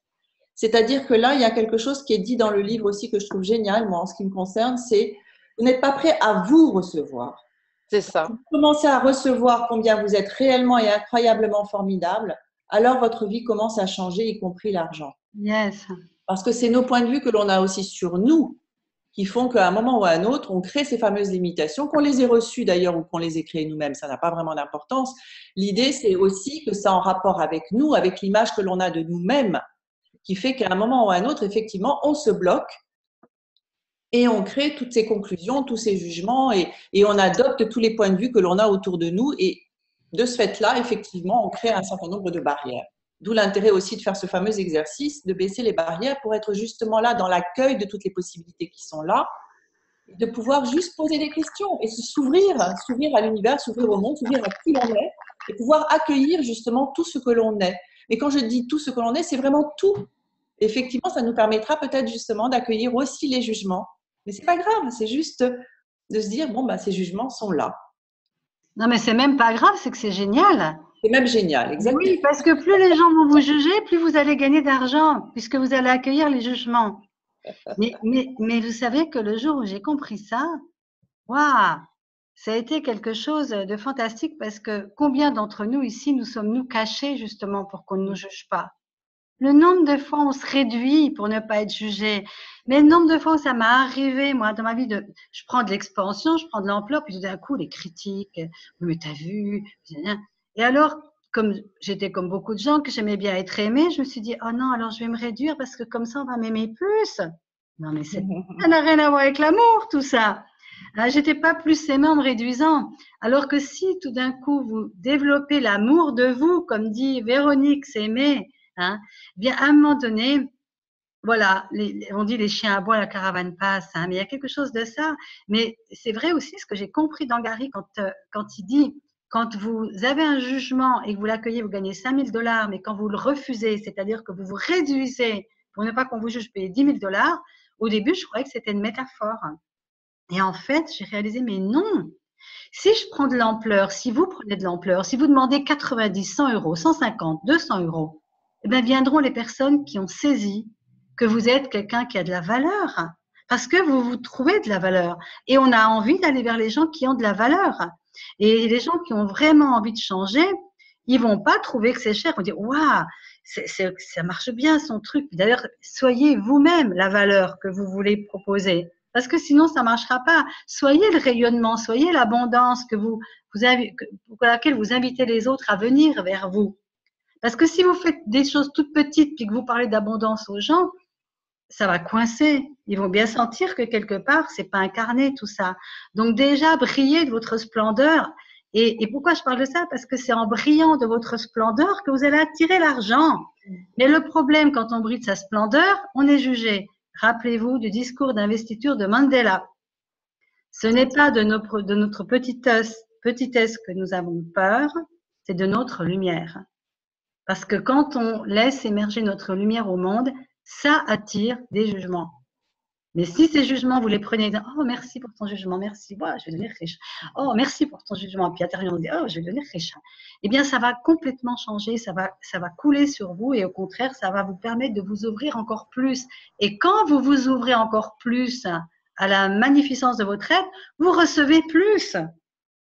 C'est-à-dire que là, il y a quelque chose qui est dit dans le livre aussi que je trouve génial, moi, en ce qui me concerne, c'est vous n'êtes pas prêt à vous recevoir. C'est ça. Vous commencez à recevoir combien vous êtes réellement et incroyablement formidable, alors votre vie commence à changer, y compris l'argent. Yes. Parce que c'est nos points de vue que l'on a aussi sur nous qui font qu'à un moment ou à un autre, on crée ces fameuses limitations, qu'on les ait reçues d'ailleurs ou qu'on les ait créées nous-mêmes, ça n'a pas vraiment d'importance. L'idée, c'est aussi que ça en rapport avec nous, avec l'image que l'on a de nous-mêmes, qui fait qu'à un moment ou à un autre, effectivement, on se bloque et on crée toutes ces conclusions, tous ces jugements et on adopte tous les points de vue que l'on a autour de nous et de ce fait-là, effectivement, on crée un certain nombre de barrières. D'où l'intérêt aussi de faire ce fameux exercice, de baisser les barrières pour être justement là dans l'accueil de toutes les possibilités qui sont là, de pouvoir juste poser des questions et s'ouvrir à l'univers, s'ouvrir au monde, s'ouvrir à qui l'on est et pouvoir accueillir justement tout ce que l'on est. Mais quand je dis tout ce que l'on est, c'est vraiment tout. Effectivement, ça nous permettra peut-être justement d'accueillir aussi les jugements. Mais c'est pas grave, c'est juste de se dire, bon, bah, ces jugements sont là. Non, mais c'est même pas grave, c'est que c'est génial. C'est même génial, exactement. Oui, parce que plus les gens vont vous juger, plus vous allez gagner d'argent, puisque vous allez accueillir les jugements. Mais vous savez que le jour où j'ai compris ça, waouh, ça a été quelque chose de fantastique parce que combien d'entre nous ici, nous sommes nous cachés justement pour qu'on ne nous juge pas. Le nombre de fois où on se réduit pour ne pas être jugé, mais le nombre de fois où ça m'est arrivé, moi, dans ma vie, je prends de l'expansion, je prends de l'ampleur, puis tout d'un coup, les critiques, oui, mais t'as vu, et alors, comme j'étais comme beaucoup de gens, que j'aimais bien être aimée, je me suis dit, oh non, alors je vais me réduire parce que comme ça, on va m'aimer plus. Non, mais ça n'a rien à voir avec l'amour, tout ça. J'étais pas plus aimée en me réduisant. Alors que si tout d'un coup, vous développez l'amour de vous, comme dit Véronique S'aimer, hein, bien à un moment donné, voilà, on dit les chiens aboient, la caravane passe, hein, mais il y a quelque chose de ça. Mais c'est vrai aussi ce que j'ai compris dans Gary quand il dit, quand vous avez un jugement et que vous l'accueillez, vous gagnez 5 000 $, mais quand vous le refusez, c'est-à-dire que vous vous réduisez pour ne pas qu'on vous juge payer 10 000 $, au début, je croyais que c'était une métaphore. Et en fait, j'ai réalisé, mais non. Si je prends de l'ampleur, si vous prenez de l'ampleur, si vous demandez 90, 100 euros, 150, 200 euros, eh bien, viendront les personnes qui ont saisi que vous êtes quelqu'un qui a de la valeur. Parce que vous vous trouvez de la valeur. Et on a envie d'aller vers les gens qui ont de la valeur. Et les gens qui ont vraiment envie de changer, ils vont pas trouver que c'est cher. Ils vont dire, waouh, ça marche bien son truc. D'ailleurs, soyez vous-même la valeur que vous voulez proposer. Parce que sinon, ça marchera pas. Soyez le rayonnement, soyez l'abondance pour laquelle vous invitez les autres à venir vers vous. Parce que si vous faites des choses toutes petites puis que vous parlez d'abondance aux gens, ça va coincer. Ils vont bien sentir que quelque part, c'est pas incarné tout ça. Donc déjà, brillez de votre splendeur. Et pourquoi je parle de ça? Parce que c'est en brillant de votre splendeur que vous allez attirer l'argent. Mais le problème, quand on brille de sa splendeur, on est jugé. Rappelez-vous du discours d'investiture de Mandela. Ce n'est pas de notre petitesse que nous avons peur, c'est de notre lumière. Parce que quand on laisse émerger notre lumière au monde, ça attire des jugements. Mais si ces jugements, vous les prenez, oh merci pour ton jugement, merci, voilà, je vais devenir riche. Oh merci pour ton jugement, puis intérieurement on dit, oh je vais devenir riche. Eh bien, ça va complètement changer, ça va couler sur vous et au contraire, ça va vous permettre de vous ouvrir encore plus. Et quand vous vous ouvrez encore plus à la magnificence de votre être, vous recevez plus.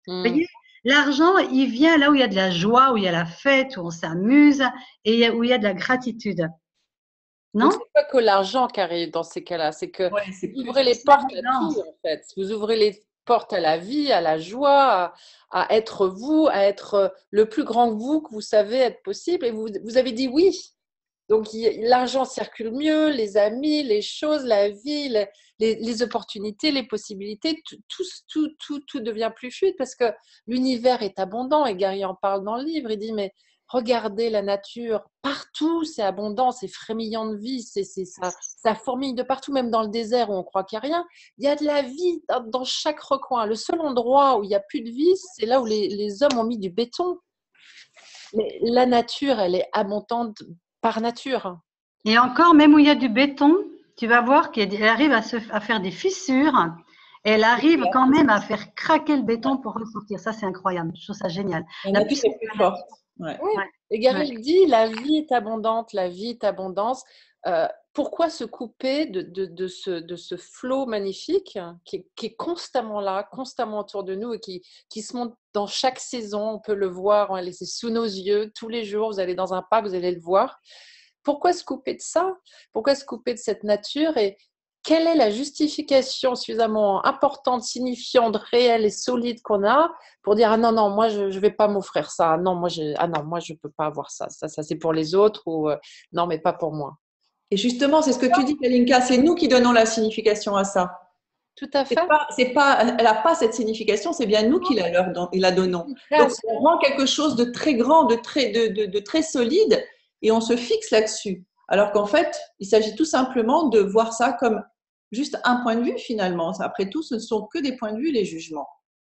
Vous voyez, l'argent, il vient là où il y a de la joie, où il y a la fête, où on s'amuse et où il y a de la gratitude. Non? Donc, c'est pas que l'argent qui arrive dans ces cas-là, c'est que Ouais, c'est vous plus. ouvrez les portes à tout, en fait. Vous ouvrez les portes à la vie, à la joie, à être vous, à être le plus grand vous que vous savez être possible. Et vous avez dit oui. Donc, l'argent circule mieux, les amis, les choses, la vie, les opportunités, les possibilités, tout devient plus fluide parce que l'univers est abondant. Et Gary en parle dans le livre. Il dit, mais regardez la nature, partout c'est abondant, c'est frémillant de vie, ça fourmille de partout, même dans le désert où on croit qu'il n'y a rien. Il y a de la vie dans chaque recoin. Le seul endroit où il n'y a plus de vie, c'est là où les hommes ont mis du béton. Mais la nature, elle est abondante par nature. Et encore, même où il y a du béton, tu vas voir qu'elle arrive à faire des fissures. Et elle arrive quand même à faire craquer le béton pour ressortir. Ça, c'est incroyable. Je trouve ça génial. La nature est plus forte. Ouais. Oui. Ouais. Et Gary le dit, la vie est abondante, la vie est abondance. Pourquoi se couper de ce flot magnifique qui est constamment là, constamment autour de nous et qui se montre dans chaque saison? On peut le voir, c'est sous nos yeux tous les jours. Vous allez dans un parc, vous allez le voir. Pourquoi se couper de ça? Pourquoi se couper de cette nature? Et quelle est la justification suffisamment importante, signifiante, réelle et solide qu'on a pour dire ah non moi je vais pas m'offrir ça, non moi je peux pas avoir ça c'est pour les autres ou non mais pas pour moi. Et justement, c'est ce que tu dis, Kalinka, c'est nous qui donnons la signification à ça. Tout à fait. Elle n'a pas cette signification, c'est bien nous qui la donnons. Donc, on rend quelque chose de très grand, de très solide, et on se fixe là-dessus. Alors qu'en fait, il s'agit tout simplement de voir ça comme juste un point de vue finalement. Après tout, ce ne sont que des points de vue, les jugements.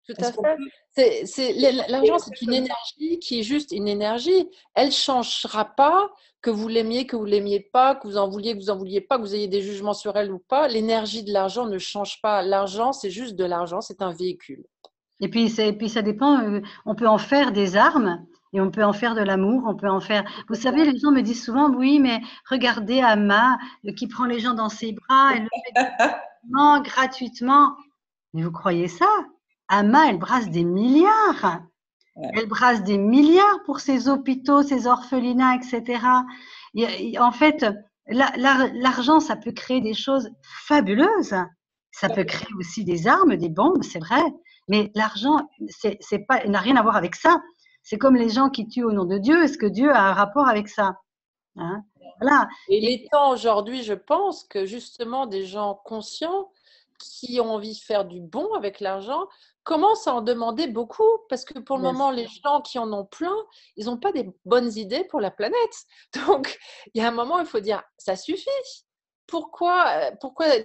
Tout à fait. L'argent, c'est une énergie qui est juste une énergie. Elle ne changera pas, que vous l'aimiez pas, que vous en vouliez pas, que vous ayez des jugements sur elle ou pas. L'énergie de l'argent ne change pas. L'argent, c'est juste de l'argent, c'est un véhicule. Et puis ça dépend. On peut en faire des armes et on peut en faire de l'amour. On peut en faire. Vous savez, les gens me disent souvent, oui, mais regardez Amma qui prend les gens dans ses bras, elle le fait gratuitement. Mais vous croyez ça? Amma, elle brasse des milliards. Ouais. Elle brasse des milliards pour ses hôpitaux, ses orphelinats, etc. En fait, l'argent, ça peut créer des choses fabuleuses. Ça peut créer aussi des armes, des bombes, c'est vrai. Mais l'argent, n'a rien à voir avec ça. C'est comme les gens qui tuent au nom de Dieu. Est-ce que Dieu a un rapport avec ça? Hein? Voilà. Et il est temps aujourd'hui, je pense, que justement des gens conscients qui ont envie de faire du bon avec l'argent commencent à en demander beaucoup parce que pour le moment, les gens qui en ont plein, ils n'ont pas des bonnes idées pour la planète. Donc, il y a un moment, il faut dire, ça suffit. Pourquoi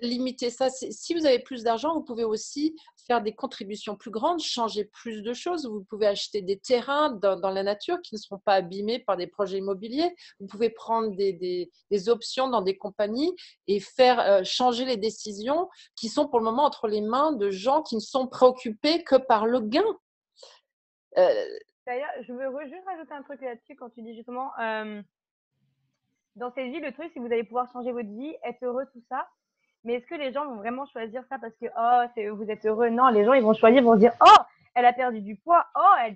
limiter ça? Si vous avez plus d'argent, vous pouvez aussi faire des contributions plus grandes, changer plus de choses. Vous pouvez acheter des terrains dans la nature qui ne seront pas abîmés par des projets immobiliers. Vous pouvez prendre des options dans des compagnies et faire changer les décisions qui sont pour le moment entre les mains de gens qui ne sont préoccupés que par le gain. D'ailleurs, je veux juste rajouter un truc là-dessus quand tu dis justement... dans cette vie, le truc, c'est que vous allez pouvoir changer votre vie, être heureux, tout ça. Mais est-ce que les gens vont vraiment choisir ça parce que vous êtes heureux? Non, les gens, ils vont choisir, vont se dire elle a perdu du poids,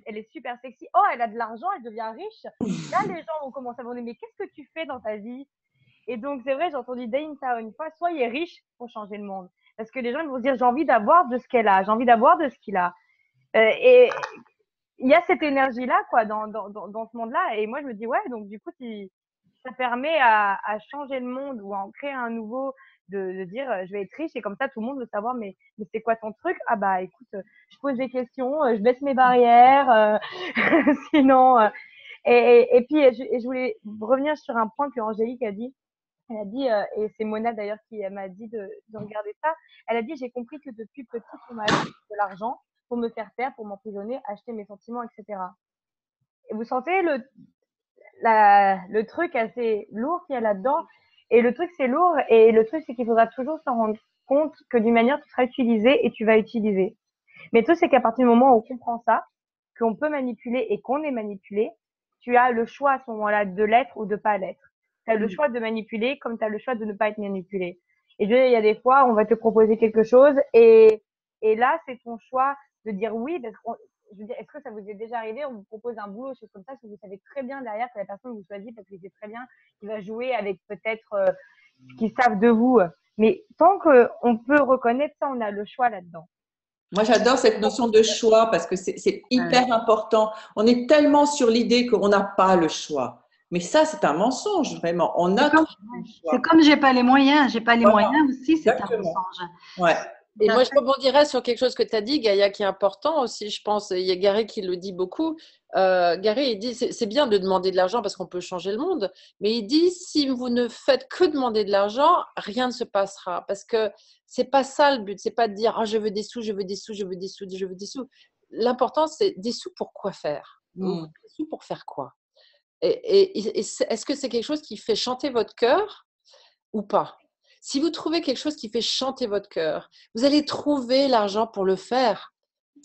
elle est super sexy, elle a de l'argent, elle devient riche. Là, les gens vont commencer à me dire mais qu'est-ce que tu fais dans ta vie? Et donc, c'est vrai, j'ai entendu Dane ça une fois, soyez riche pour changer le monde. Parce que les gens ils vont se dire j'ai envie d'avoir de ce qu'elle a, j'ai envie d'avoir de ce qu'il a. Et il y a cette énergie-là quoi dans ce monde-là. Et moi, je me dis ouais, donc du coup, ça permet à changer le monde ou à en créer un nouveau, de dire je vais être riche et comme ça tout le monde veut savoir mais c'est quoi ton truc? Ah bah écoute, je pose des questions, je baisse mes barrières, sinon et puis je voulais revenir sur un point que Angélique a dit. Elle a dit, et c'est Mona d'ailleurs qui m'a dit de regarder ça, elle a dit j'ai compris que depuis petite on m'a donné de l'argent pour me faire taire, pour m'emprisonner, acheter mes sentiments, etc. Et vous sentez le truc assez lourd qu'il y a là-dedans. Et le truc, c'est lourd. Et le truc, c'est qu'il faudra toujours s'en rendre compte que d'une manière, tu seras utilisé et tu vas utiliser. Mais le truc, c'est qu'à partir du moment où on comprend ça, qu'on peut manipuler et qu'on est manipulé, tu as le choix à ce moment-là de l'être ou de pas l'être. Tu as le choix de manipuler comme tu as le choix de ne pas être manipulé. Et il y a des fois, on va te proposer quelque chose et là, c'est ton choix de dire oui. Je veux dire, est-ce que ça vous est déjà arrivé? On vous propose un boulot, chose comme ça, parce que vous savez très bien derrière que la personne vous choisit parce qu'il sait très bien qu'il va jouer avec peut-être ce qu'ils savent de vous. Mais tant qu'on peut reconnaître ça, on a le choix là-dedans. Moi, j'adore cette notion de choix parce que c'est hyper important. On est tellement sur l'idée qu'on n'a pas le choix. Mais ça, c'est un mensonge, vraiment. On a le choix. C'est comme j'ai pas les moyens. J'ai pas les moyens aussi, c'est un mensonge. Ouais. Et moi, je rebondirais sur quelque chose que tu as dit, Gaïa, qui est important aussi, je pense. Il y a Gary qui le dit beaucoup. Gary, il dit, c'est bien de demander de l'argent parce qu'on peut changer le monde. Mais il dit, si vous ne faites que demander de l'argent, rien ne se passera. Parce que c'est pas ça le but. C'est pas de dire, ah, je veux des sous, je veux des sous, je veux des sous, je veux des sous. L'important, c'est des sous pour quoi faire? Des sous pour faire quoi? Et est-ce que c'est quelque chose qui fait chanter votre cœur ou pas? Si vous trouvez quelque chose qui fait chanter votre cœur, vous allez trouver l'argent pour le faire.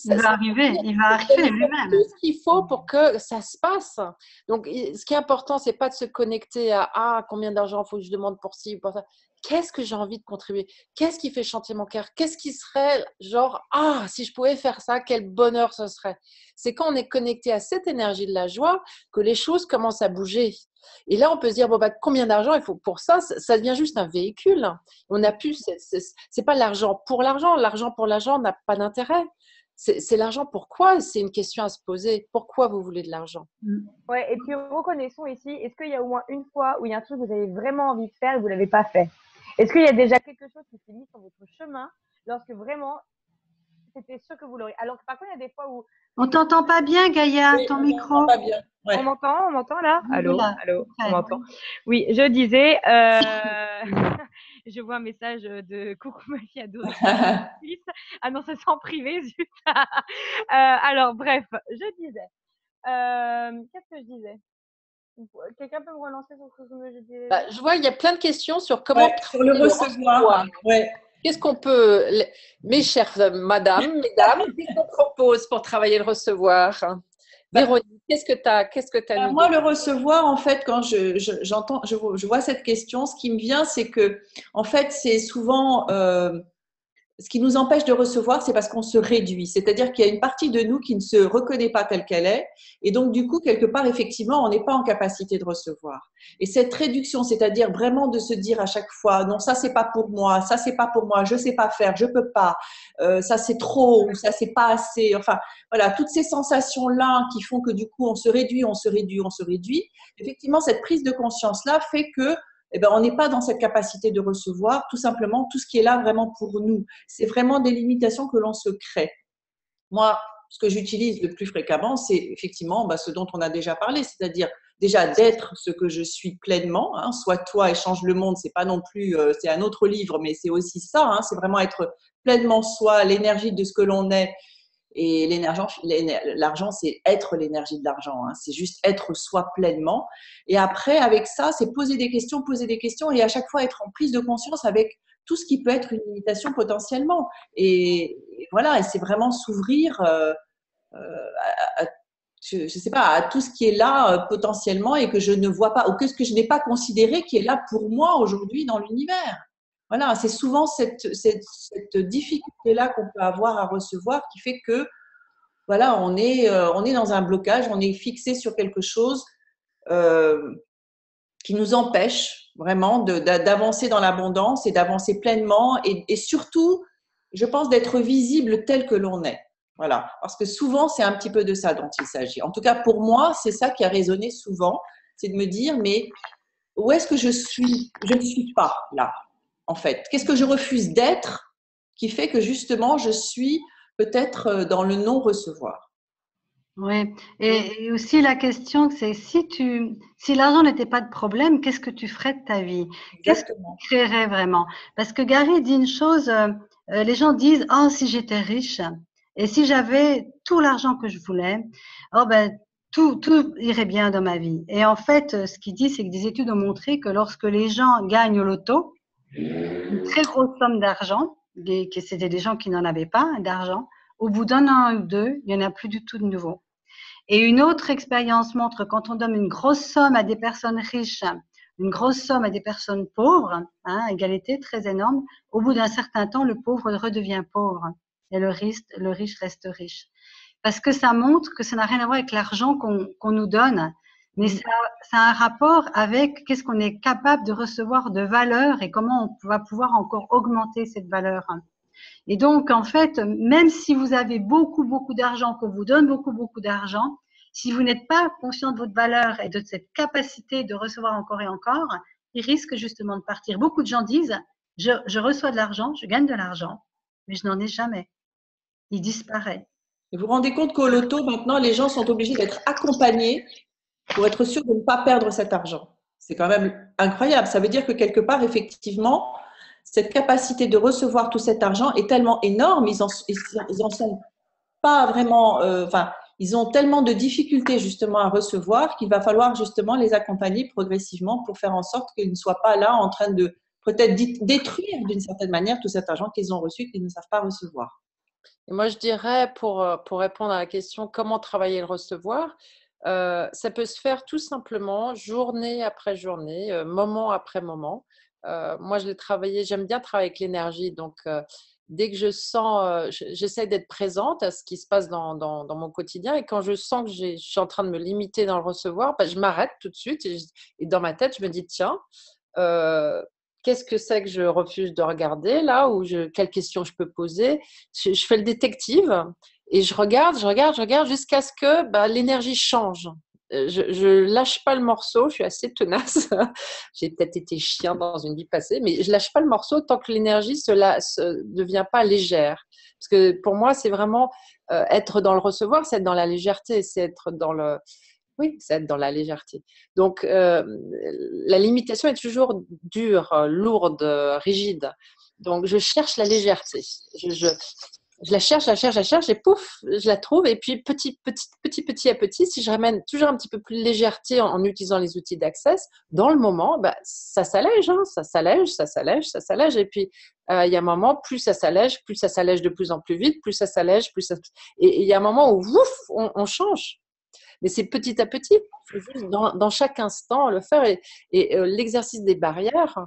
Il va arriver lui-même. Tout ce qu'il faut pour que ça se passe. Donc, ce qui est important, c'est pas de se connecter à combien d'argent il faut que je demande pour ci ou pour ça. Qu'est-ce que j'ai envie de contribuer? Qu'est-ce qui fait chanter mon cœur? Qu'est-ce qui serait genre, si je pouvais faire ça, quel bonheur ce serait? C'est quand on est connecté à cette énergie de la joie que les choses commencent à bouger. Et là, on peut se dire, combien d'argent il faut pour ça? Ça devient juste un véhicule. On n'a plus, c'est pas l'argent pour l'argent. L'argent pour l'argent n'a pas d'intérêt. C'est l'argent pourquoi? C'est une question à se poser. Pourquoi vous voulez de l'argent? Ouais, et puis reconnaissons ici, est-ce qu'il y a au moins une fois où il y a un truc que vous avez vraiment envie de faire et vous ne l'avez pas fait? Est-ce qu'il y a déjà quelque chose qui s'est mis sur votre chemin lorsque vraiment c'était sûr que vous l'auriez? Alors que par contre, il y a des fois où… On t'entend pas bien, Gaïa, ton micro. On pas bien. Ouais. On m'entend là? Allô, Voilà. allô, on m'entend? Oui, je disais, je vois un message de coucou ma fille adorée. Ah non, ça c'est en privé, zut. Alors bref, je disais, qu'est-ce que je disais? Quelqu'un peut me relancer sur ce que je disais? Je vois, il y a plein de questions sur comment sur le recevoir. Ouais. Qu'est-ce qu'on peut, mes chères mesdames, qu'est-ce qu'on propose pour travailler le recevoir? Véronique, qu'est-ce que tu as Moi, le recevoir, en fait, quand je vois cette question, ce qui me vient, c'est que, en fait, c'est souvent ce qui nous empêche de recevoir, c'est parce qu'on se réduit. C'est-à-dire qu'il y a une partie de nous qui ne se reconnaît pas telle qu'elle est. Et donc, du coup, quelque part, effectivement, on n'est pas en capacité de recevoir. Et cette réduction, c'est-à-dire vraiment de se dire à chaque fois, non, ça, c'est pas pour moi, ça, c'est pas pour moi, je sais pas faire, je peux pas, ça, c'est trop, ou ça, c'est pas assez. Enfin, voilà, toutes ces sensations-là qui font que, du coup, on se réduit. Effectivement, cette prise de conscience-là fait que on n'est pas dans cette capacité de recevoir tout simplement tout ce qui est là vraiment pour nous. C'est vraiment des limitations que l'on se crée. Moi, ce que j'utilise le plus fréquemment, c'est effectivement ce dont on a déjà parlé, c'est-à-dire déjà d'être ce que je suis pleinement. Sois toi et change le monde, c'est pas non plus, c'est un autre livre, mais c'est aussi ça. C'est vraiment être pleinement soi, l'énergie de ce que l'on est. Et l'argent, c'est être l'énergie de l'argent. C'est juste être soi pleinement. Et après, avec ça, c'est poser des questions et à chaque fois être en prise de conscience avec tout ce qui peut être une limitation potentiellement. Et voilà, et c'est vraiment s'ouvrir je sais pas, à tout ce qui est là potentiellement et que je ne vois pas, ou que ce que je n'ai pas considéré qui est là pour moi aujourd'hui dans l'univers. Voilà, c'est souvent cette difficulté-là qu'on peut avoir à recevoir qui fait que, voilà, on est dans un blocage, on est fixé sur quelque chose qui nous empêche vraiment d'avancer dans l'abondance et d'avancer pleinement et surtout, je pense, d'être visible tel que l'on est. Voilà, parce que souvent, c'est un petit peu de ça dont il s'agit. En tout cas, pour moi, c'est ça qui a résonné souvent, c'est de me dire, mais où est-ce que je suis? Je ne suis pas là. En fait, qu'est-ce que je refuse d'être qui fait que justement je suis peut-être dans le non-recevoir? Oui, et aussi la question, c'est si l'argent n'était pas de problème, qu'est-ce que tu ferais de ta vie? Qu'est-ce que tu créerais vraiment? Parce que Gary dit une chose, les gens disent, oh, si j'étais riche et si j'avais tout l'argent que je voulais, oh ben tout irait bien dans ma vie. Et en fait, ce qu'il dit, c'est que des études ont montré que lorsque les gens gagnent au loto, une très grosse somme d'argent, que c'était des gens qui n'en avaient pas d'argent, au bout d'un an ou deux, il n'y en a plus du tout de nouveau. Et une autre expérience montre quand on donne une grosse somme à des personnes riches, une grosse somme à des personnes pauvres, hein, égalité très énorme, au bout d'un certain temps, le pauvre redevient pauvre et le riche reste riche. Parce que ça montre que ça n'a rien à voir avec l'argent qu'on nous donne, mais ça a un rapport avec qu'est-ce qu'on est capable de recevoir de valeur et comment on va pouvoir encore augmenter cette valeur. Et donc, en fait, même si vous avez beaucoup, beaucoup d'argent, qu'on vous donne beaucoup, beaucoup d'argent, si vous n'êtes pas conscient de votre valeur et de cette capacité de recevoir encore et encore, il risque justement de partir. Beaucoup de gens disent, je reçois de l'argent, je gagne de l'argent, mais je n'en ai jamais. Il disparaît. Et vous vous rendez compte qu'au loto, maintenant, les gens sont obligés d'être accompagnés pour être sûrs de ne pas perdre cet argent. C'est quand même incroyable. Ça veut dire que quelque part, effectivement, cette capacité de recevoir tout cet argent est tellement énorme, ils en sont pas vraiment, ils ont tellement de difficultés justement à recevoir qu'il va falloir justement les accompagner progressivement pour faire en sorte qu'ils ne soient pas là en train de peut-être détruire d'une certaine manière tout cet argent qu'ils ont reçu, qu'ils ne savent pas recevoir. Et moi, je dirais, pour répondre à la question comment travailler le recevoir, ça peut se faire tout simplement journée après journée, moment après moment. Moi, je l'ai travaillé, j'aime bien travailler avec l'énergie. Donc, dès que je sens, j'essaie d'être présente à ce qui se passe dans mon quotidien. Et quand je sens que je suis en train de me limiter dans le recevoir, je m'arrête tout de suite. Et dans ma tête, je me dis, tiens, qu'est-ce que c'est que je refuse de regarder là, ou quelles questions je peux poser. Je fais le détective et je regarde jusqu'à ce que l'énergie change. Je lâche pas le morceau, je suis assez tenace. J'ai peut-être été chien dans une vie passée, mais je lâche pas le morceau tant que l'énergie se devient pas légère. Parce que pour moi, c'est vraiment être dans le recevoir, c'est être dans la légèreté, c'est être dans le… Oui, c'est être dans la légèreté. Donc, la limitation est toujours dure, lourde, rigide. Donc, je cherche la légèreté. Je la cherche, et pouf, je la trouve. Et puis, petit à petit, si je ramène toujours un petit peu plus de légèreté en utilisant les outils d'Access, dans le moment, ça s'allège, hein, ça s'allège. Et puis, il y a un moment, plus ça s'allège de plus en plus vite, plus ça s'allège, et il y a un moment où, ouf, on change. Mais c'est petit à petit, il faut juste dans chaque instant le faire. Et l'exercice des barrières,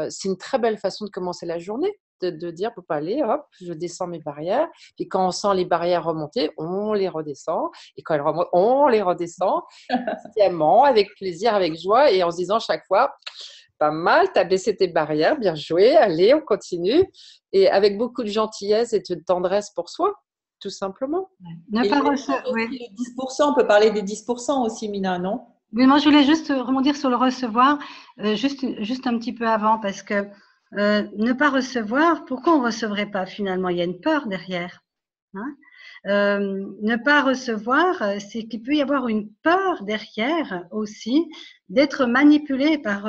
c'est une très belle façon de commencer la journée, de dire, faut pas aller, hop, je descends mes barrières. Puis quand on sent les barrières remonter, on les redescend. Et quand elles remontent, on les redescend, consciemment, avec plaisir, avec joie, et en se disant chaque fois, pas mal, tu as baissé tes barrières, bien joué, allez, on continue. Et avec beaucoup de gentillesse et de tendresse pour soi. Tout simplement. Ne pas recevoir. Oui. Les 10%, on peut parler des 10% aussi, Mina, non? Oui, moi, je voulais juste rebondir sur le recevoir, juste un petit peu avant, parce que ne pas recevoir, pourquoi on ne recevrait pas finalement? Il y a une peur derrière. Hein, ne pas recevoir, c'est qu'il peut y avoir une peur derrière aussi d'être manipulé par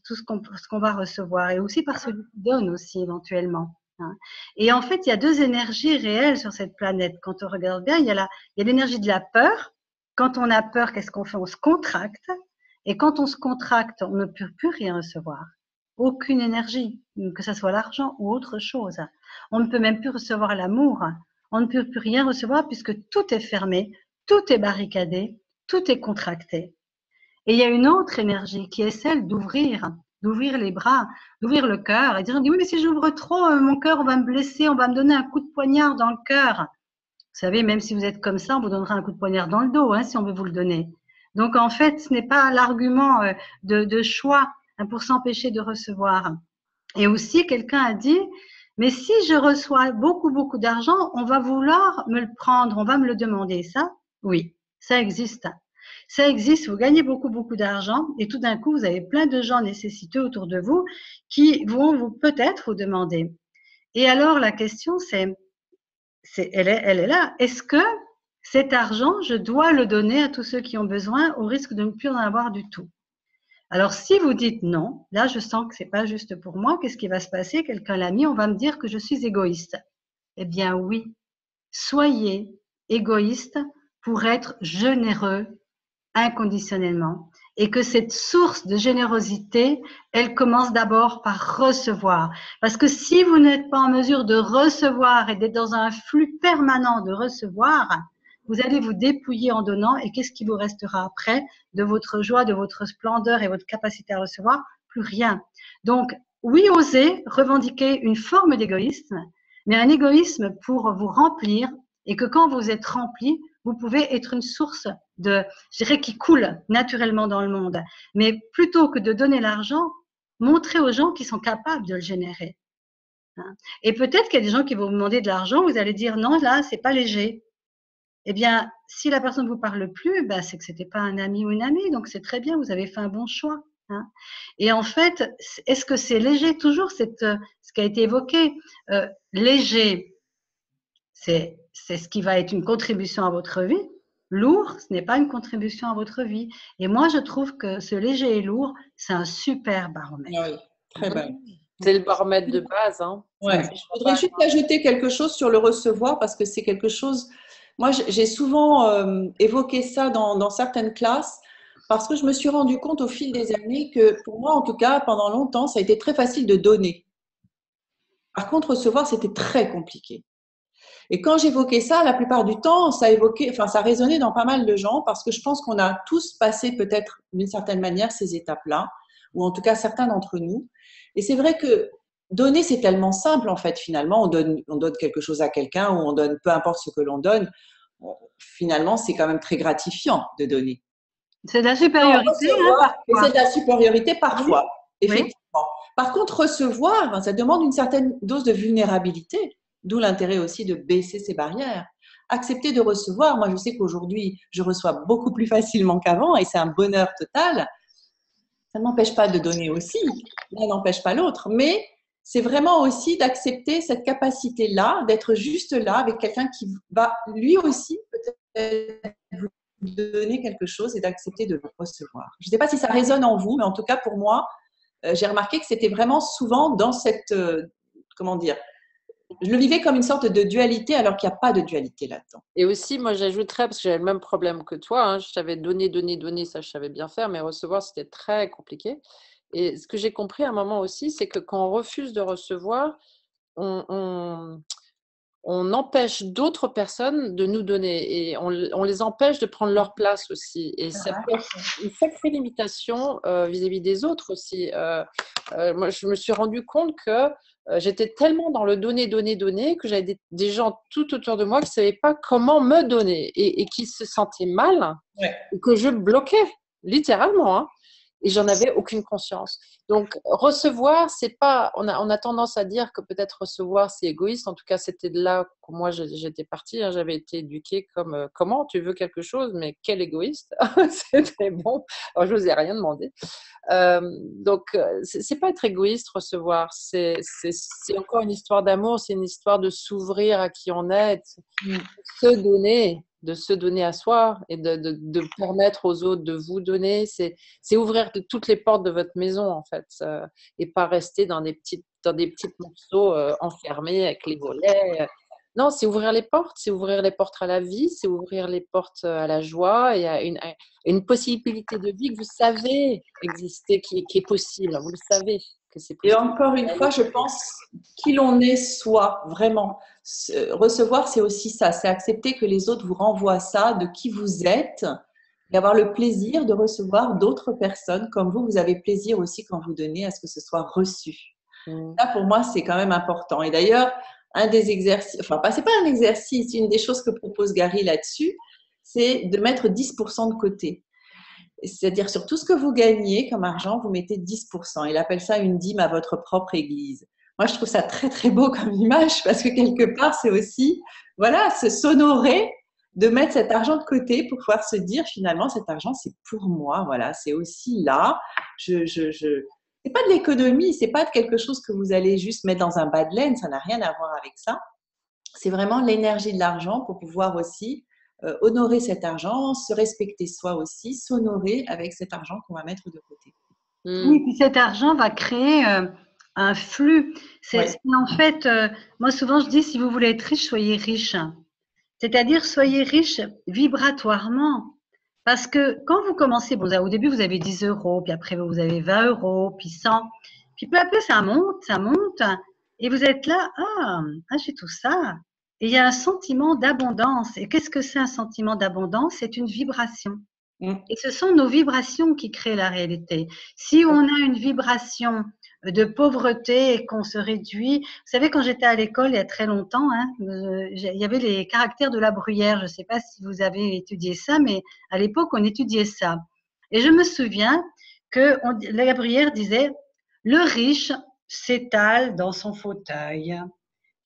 tout ce qu'on va recevoir, et aussi par celui qui donne aussi éventuellement. Et en fait, il y a deux énergies réelles sur cette planète. Quand on regarde bien, il y a l'énergie de la peur. Quand on a peur, qu'est-ce qu'on fait? On se contracte. Et quand on se contracte, on ne peut plus rien recevoir. Aucune énergie, que ce soit l'argent ou autre chose. On ne peut même plus recevoir l'amour. On ne peut plus rien recevoir puisque tout est fermé, tout est barricadé, tout est contracté. Et il y a une autre énergie qui est celle d'ouvrir les bras, d'ouvrir le cœur et dire, oui, mais si j'ouvre trop, mon cœur va me blesser, on va me donner un coup de poignard dans le cœur. Vous savez, même si vous êtes comme ça, on vous donnera un coup de poignard dans le dos, hein, si on veut vous le donner. Donc, en fait, ce n'est pas l'argument de choix pour s'empêcher de recevoir. Et aussi, quelqu'un a dit, mais si je reçois beaucoup, beaucoup d'argent, on va vouloir me le prendre, on va me le demander. Ça, oui, ça existe. Ça existe, vous gagnez beaucoup, beaucoup d'argent et tout d'un coup, vous avez plein de gens nécessiteux autour de vous qui vont peut-être vous demander. Et alors, la question, elle est là. Est-ce que cet argent, je dois le donner à tous ceux qui ont besoin au risque de ne plus en avoir du tout? Alors, si vous dites non, là, je sens que c'est pas juste pour moi, qu'est-ce qui va se passer? Quelqu'un l'a mis, on va me dire que je suis égoïste. Eh bien, oui, soyez égoïste pour être généreux inconditionnellement. Et que cette source de générosité, elle commence d'abord par recevoir. Parce que si vous n'êtes pas en mesure de recevoir et d'être dans un flux permanent de recevoir, vous allez vous dépouiller en donnant. Et qu'est-ce qui vous restera après de votre joie, de votre splendeur et votre capacité à recevoir? Plus rien. Donc, oui, osez revendiquer une forme d'égoïsme, mais un égoïsme pour vous remplir, et que quand vous êtes rempli, vous pouvez être une source de, je dirais, qui coule naturellement dans le monde. Mais plutôt que de donner l'argent, montrez aux gens qui sont capables de le générer. Et peut-être qu'il y a des gens qui vont vous demander de l'argent, vous allez dire non, là, c'est pas léger. Eh bien, si la personne ne vous parle plus, ben, c'est que c'était pas un ami ou une amie, donc c'est très bien, vous avez fait un bon choix. Et en fait, est-ce que c'est léger? Toujours ce qui a été évoqué. Léger, c'est ce qui va être une contribution à votre vie. Lourd, ce n'est pas une contribution à votre vie. Et moi, je trouve que ce léger et lourd, c'est un super baromètre. Oui, très bien. C'est le baromètre de base. Hein. Ouais. Je voudrais juste ajouter quelque chose sur le recevoir parce que c'est quelque chose. Moi, j'ai souvent évoqué ça dans certaines classes parce que je me suis rendu compte au fil des années que, pour moi en tout cas, pendant longtemps, ça a été très facile de donner. Par contre, recevoir, c'était très compliqué. Et quand j'évoquais ça, la plupart du temps, ça résonnait dans pas mal de gens parce que je pense qu'on a tous passé peut-être d'une certaine manière ces étapes-là, ou en tout cas certains d'entre nous. Et c'est vrai que donner, c'est tellement simple en fait finalement. On donne quelque chose à quelqu'un ou on donne peu importe ce que l'on donne. Finalement, c'est quand même très gratifiant de donner. C'est de la supériorité. C'est de la supériorité parfois, oui. effectivement. Oui. Par contre, recevoir, ça demande une certaine dose de vulnérabilité. D'où l'intérêt aussi de baisser ces barrières. Accepter de recevoir. Moi, je sais qu'aujourd'hui, je reçois beaucoup plus facilement qu'avant et c'est un bonheur total. Ça ne m'empêche pas de donner aussi. L'un n'empêche pas l'autre. Mais c'est vraiment aussi d'accepter cette capacité-là, d'être juste là avec quelqu'un qui va lui aussi peut-être vous donner quelque chose et d'accepter de le recevoir. Je ne sais pas si ça résonne en vous, mais en tout cas pour moi, j'ai remarqué que c'était vraiment souvent dans cette, comment dire, je le vivais comme une sorte de dualité alors qu'il n'y a pas de dualité là-dedans. Et aussi, moi, j'ajouterais, parce que j'avais le même problème que toi, hein, je savais donner, ça je savais bien faire, mais recevoir, c'était très compliqué. Et ce que j'ai compris à un moment aussi, c'est que quand on refuse de recevoir, on empêche d'autres personnes de nous donner et on les empêche de prendre leur place aussi. Et ça peut être une sacrée limitation vis-à-vis des autres aussi. Moi, je me suis rendu compte que j'étais tellement dans le donner que j'avais des gens tout autour de moi qui ne savaient pas comment me donner et qui se sentaient mal, et que je bloquais, littéralement. Hein. Et j'en avais aucune conscience. Donc, recevoir, c'est pas… On a tendance à dire que peut-être recevoir, c'est égoïste. En tout cas, c'était de là que moi, j'étais partie. Hein. J'avais été éduquée comme comment tu veux quelque chose, mais quel égoïste. C'était bon. Alors, je n'osais rien demander. Donc, c'est pas être égoïste, recevoir. C'est encore une histoire d'amour. C'est une histoire de s'ouvrir à qui on est, de se donner à soi et de permettre aux autres de vous donner. C'est ouvrir toutes les portes de votre maison, en fait, et pas rester dans des petits morceaux enfermés avec les volets. Non, c'est ouvrir les portes à la vie, c'est ouvrir les portes à la joie et à une possibilité de vie que vous savez exister, qui est possible. Vous le savez que c'est possible. Et encore une fois, je pense qui l'on est soi, vraiment. Recevoir, c'est aussi ça, c'est accepter que les autres vous renvoient ça, de qui vous êtes, et avoir le plaisir de recevoir d'autres personnes comme vous. Vous avez plaisir aussi quand vous donnez à ce que ce soit reçu. Ça, pour moi, c'est quand même important. Et d'ailleurs, un des exercices, c'est pas un exercice, une des choses que propose Gary là-dessus, c'est de mettre 10% de côté. C'est-à-dire sur tout ce que vous gagnez comme argent, vous mettez 10%. Il appelle ça une dîme à votre propre église. Moi, je trouve ça très, très beau comme image parce que quelque part, c'est aussi, s'honorer de mettre cet argent de côté pour pouvoir se dire finalement, cet argent, c'est pour moi. Voilà, c'est aussi là. C'est pas de l'économie, c'est pas de quelque chose que vous allez juste mettre dans un bas de laine. Ça n'a rien à voir avec ça. C'est vraiment l'énergie de l'argent pour pouvoir aussi honorer cet argent, se respecter soi aussi, s'honorer avec cet argent qu'on va mettre de côté. Oui, puis cet argent va créer un flux. C'est en fait, moi souvent je dis, si vous voulez être riche, soyez riche. C'est-à-dire, soyez riche vibratoirement. Parce que quand vous commencez, bon, au début, vous avez 10 euros, puis après, vous avez 20 euros, puis 100. Puis peu à peu, ça monte. Et vous êtes là, j'ai tout ça. Et il y a un sentiment d'abondance. Et qu'est-ce que c'est un sentiment d'abondance? C'est une vibration. Et ce sont nos vibrations qui créent la réalité. Si on a une vibration de pauvreté et qu'on se réduit, vous savez, quand j'étais à l'école il y a très longtemps, il y avait les caractères de la bruyère. Je ne sais pas si vous avez étudié ça, mais à l'époque, on étudiait ça. Et je me souviens que la bruyère disait, le riche s'étale dans son fauteuil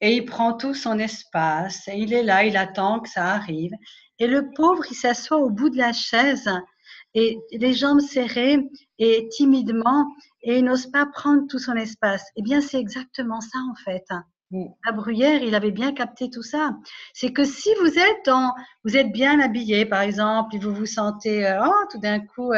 et il prend tout son espace et il est là, il attend que ça arrive. Et le pauvre, il s'assoit au bout de la chaise et les jambes serrées et timidement et il n'ose pas prendre tout son espace. Eh bien, c'est exactement ça en fait. La Bruyère, il avait bien capté tout ça. C'est que si vous êtes bien habillé, par exemple, et vous vous sentez, tout d'un coup,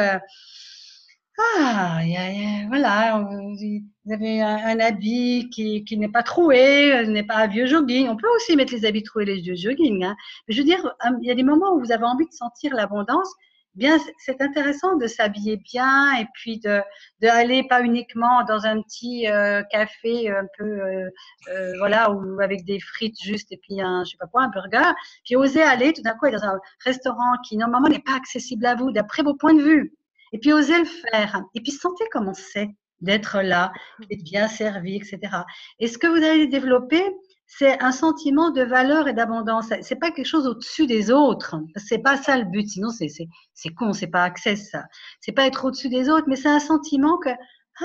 voilà, vous avez un habit qui n'est pas troué, n'est pas un vieux jogging. On peut aussi mettre les habits troués, les vieux jogging. Hein. Mais je veux dire, il y a des moments où vous avez envie de sentir l'abondance. Bien, c'est intéressant de s'habiller bien et puis d'aller pas uniquement dans un petit café un peu, voilà, ou avec des frites juste et puis je sais pas quoi, un burger. Puis oser aller tout d'un coup dans un restaurant qui normalement n'est pas accessible à vous d'après vos points de vue. Et puis, osez le faire. Et puis, sentez comment c'est d'être là, d'être bien servi, etc. Et ce que vous allez développer, c'est un sentiment de valeur et d'abondance. C'est pas quelque chose au-dessus des autres. C'est pas ça le but. Sinon, c'est con, c'est pas access, ça. C'est pas être au-dessus des autres, mais c'est un sentiment que,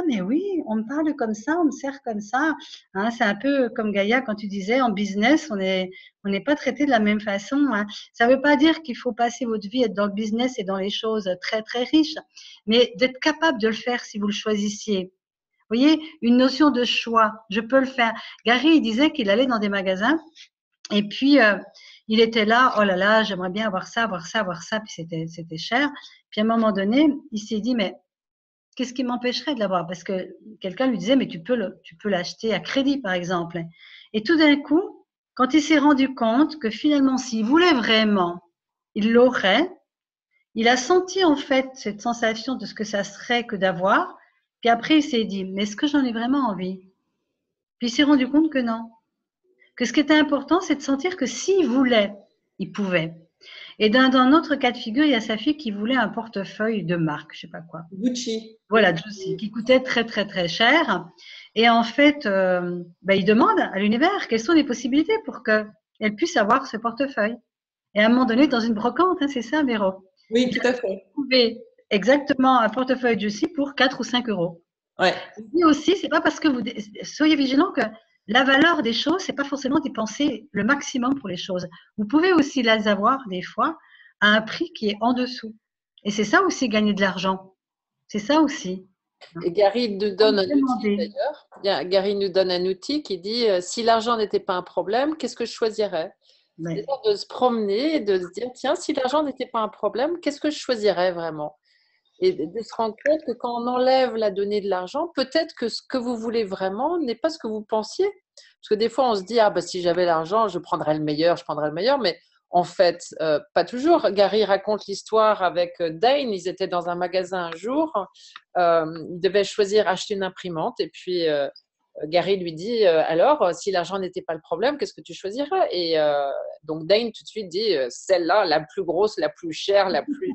mais oui, on me parle comme ça, on me sert comme ça. Hein, c'est un peu comme Gaïa quand tu disais, en business, on n'est pas traité de la même façon. Hein. Ça ne veut pas dire qu'il faut passer votre vie, être dans le business et dans les choses très, très riches, mais d'être capable de le faire si vous le choisissiez. Vous voyez, une notion de choix, je peux le faire. Gary, il disait qu'il allait dans des magasins et puis il était là, oh là là, j'aimerais bien avoir ça, puis c'était cher. Puis à un moment donné, il s'est dit, mais qu'est-ce qui m'empêcherait de l'avoir? Parce que quelqu'un lui disait, mais tu peux l'acheter à crédit, par exemple. Et tout d'un coup, quand il s'est rendu compte que finalement, s'il voulait vraiment, il l'aurait, il a senti en fait cette sensation de ce que ça serait que d'avoir. Puis après, il s'est dit, mais est-ce que j'en ai vraiment envie? Puis il s'est rendu compte que non. Que ce qui était important, c'est de sentir que s'il voulait, il pouvait. Et dans un autre cas de figure, il y a sa fille qui voulait un portefeuille de marque, je sais pas quoi. Gucci. Voilà, Gucci, qui coûtait très, très, très cher. Et en fait, il demande à l'univers quelles sont les possibilités pour qu'elle puisse avoir ce portefeuille. Et à un moment donné, dans une brocante, c'est ça, Véro? Oui, tout à fait. Vous pouvez exactement un portefeuille Gucci pour 4 ou 5 euros. Ouais. Et aussi, c'est pas parce que soyez vigilants que la valeur des choses, c'est pas forcément dépenser le maximum pour les choses. Vous pouvez aussi les avoir des fois à un prix qui est en dessous. Et c'est ça aussi gagner de l'argent. C'est ça aussi. Et Gary nous donne un outil d'ailleurs. Gary nous donne un outil qui dit si l'argent n'était pas un problème, qu'est-ce que je choisirais? C'est de se promener et de se dire tiens, si l'argent n'était pas un problème, qu'est-ce que je choisirais vraiment? Et de se rendre compte que quand on enlève la donnée de l'argent, peut-être que ce que vous voulez vraiment n'est pas ce que vous pensiez. Parce que des fois, on se dit, si j'avais l'argent, je prendrais le meilleur, mais en fait, pas toujours. Gary raconte l'histoire avec Dane. Ils étaient dans un magasin un jour. Ils devaient choisir acheter une imprimante. Et puis, Gary lui dit, alors, si l'argent n'était pas le problème, qu'est-ce que tu choisirais? Et donc, Dane tout de suite dit, celle-là, la plus grosse, la plus chère, la plus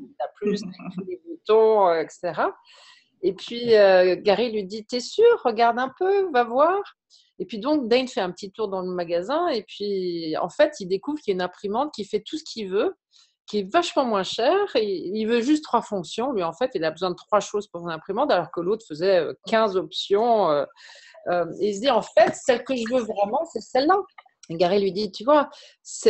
avec tous les boutons, etc. Et puis, Gary lui dit, t'es sûr? Regarde un peu, va voir. Et puis donc, Dane fait un petit tour dans le magasin et puis, en fait, il découvre qu'il y a une imprimante qui fait tout ce qu'il veut, qui est vachement moins chère. Et il veut juste 3 fonctions. Lui, en fait, il a besoin de 3 choses pour son imprimante, alors que l'autre faisait 15 options. Et il se dit, en fait, celle que je veux vraiment, c'est celle-là. Et Gary lui dit, tu vois,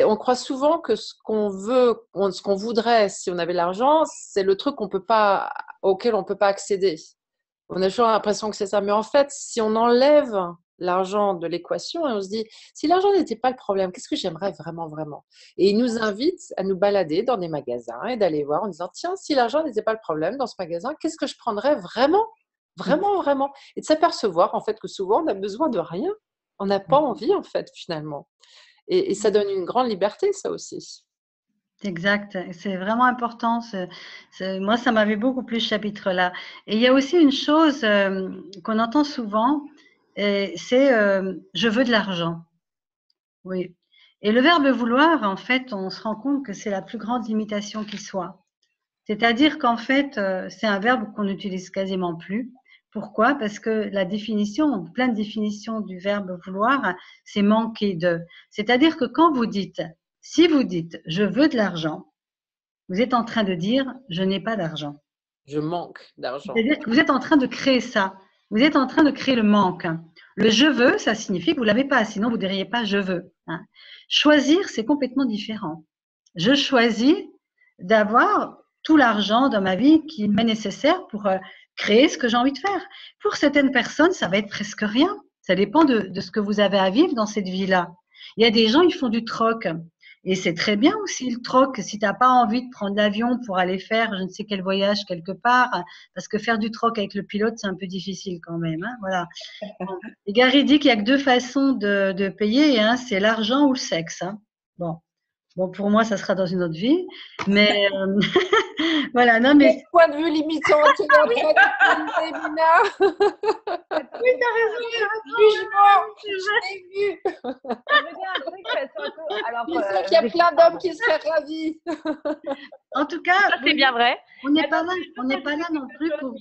on croit souvent que ce qu'on veut, ce qu'on voudrait si on avait l'argent, c'est le truc auquel on ne peut pas accéder. On a toujours l'impression que c'est ça. Mais en fait, si on enlève l'argent de l'équation et on se dit, si l'argent n'était pas le problème, qu'est-ce que j'aimerais vraiment, vraiment? Et il nous invite à nous balader dans des magasins et d'aller voir en disant, tiens, si l'argent n'était pas le problème dans ce magasin, qu'est-ce que je prendrais vraiment? Vraiment, vraiment. Et de s'apercevoir, en fait, que souvent, on n'a besoin de rien. On n'a pas envie, en fait, finalement. Et ça donne une grande liberté, ça aussi. Exact, c'est vraiment important. Moi, ça m'avait beaucoup plu ce chapitre-là. Et il y a aussi une chose qu'on entend souvent, c'est je veux de l'argent. Oui. Et le verbe vouloir, en fait, on se rend compte que c'est la plus grande limitation qui soit. C'est-à-dire qu'en fait, c'est un verbe qu'on n'utilise quasiment plus. Pourquoi? Parce que la définition, plein de définitions du verbe vouloir, c'est manquer de. C'est-à-dire que quand vous dites, si vous dites je veux de l'argent, vous êtes en train de dire je n'ai pas d'argent. Je manque d'argent. C'est-à-dire que vous êtes en train de créer ça. Vous êtes en train de créer le manque. Le je veux, ça signifie que vous ne l'avez pas, sinon vous ne diriez pas je veux. Choisir, c'est complètement différent. Je choisis d'avoir tout l'argent dans ma vie qui m'est nécessaire pour créer ce que j'ai envie de faire. Pour certaines personnes, ça va être presque rien. Ça dépend de ce que vous avez à vivre dans cette vie-là. Il y a des gens, ils font du troc. Et c'est très bien aussi le troc, si tu n'as pas envie de prendre l'avion pour aller faire je ne sais quel voyage quelque part, parce que faire du troc avec le pilote, c'est un peu difficile quand même. Voilà. Et Gary dit qu'il n'y a que deux façons de payer, c'est l'argent ou le sexe. Bon, pour moi, ça sera dans une autre vie. Mais voilà, non, mais. Quel point de vue limitant, tu es en train de Mina. Oui, t'as raison. Jugement, je l'ai vu. Je veux dire un truc, alors, Il faut qu'il y a plein d'hommes qui seraient ravis. En tout cas, ça, c'est bien vrai. on n'est pas là non plus pour.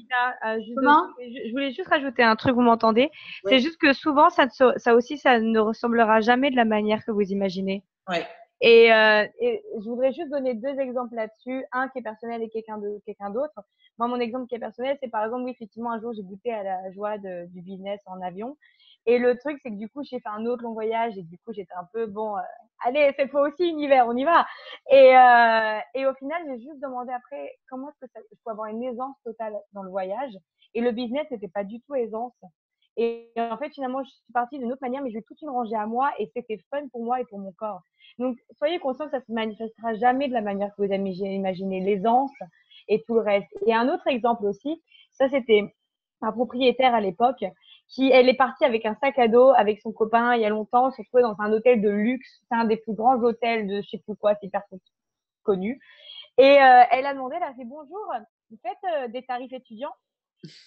Comment? Je voulais juste rajouter un truc, vous m'entendez? Oui. C'est juste que souvent, ça aussi, ça ne ressemblera jamais de la manière que vous imaginez. Ouais. Et je voudrais juste donner deux exemples là-dessus, un qui est personnel et quelqu'un d'autre. Moi, mon exemple qui est personnel, c'est par exemple, oui, effectivement, un jour, j'ai goûté à la joie du business en avion. Et le truc, c'est que du coup, j'ai fait un autre long voyage et du coup, j'étais un peu, bon, allez, cette fois aussi, univers, on y va. Et au final, j'ai juste demandé après, comment est-ce que je peux avoir une aisance totale dans le voyage. Et le business n'était pas du tout aisance. Et en fait, finalement, je suis partie d'une autre manière, mais j'ai toute une rangée à moi et c'était fun pour moi et pour mon corps. Donc, soyez conscients que ça se manifestera jamais de la manière que vous imaginez, l'aisance et tout le reste. Et un autre exemple aussi, ça c'était un propriétaire à l'époque elle est partie avec un sac à dos avec son copain il y a longtemps, se retrouvait dans un hôtel de luxe, c'est un des plus grands hôtels de je sais plus quoi, c'est hyper connu. Et elle a demandé, elle a fait bonjour, vous faites des tarifs étudiants?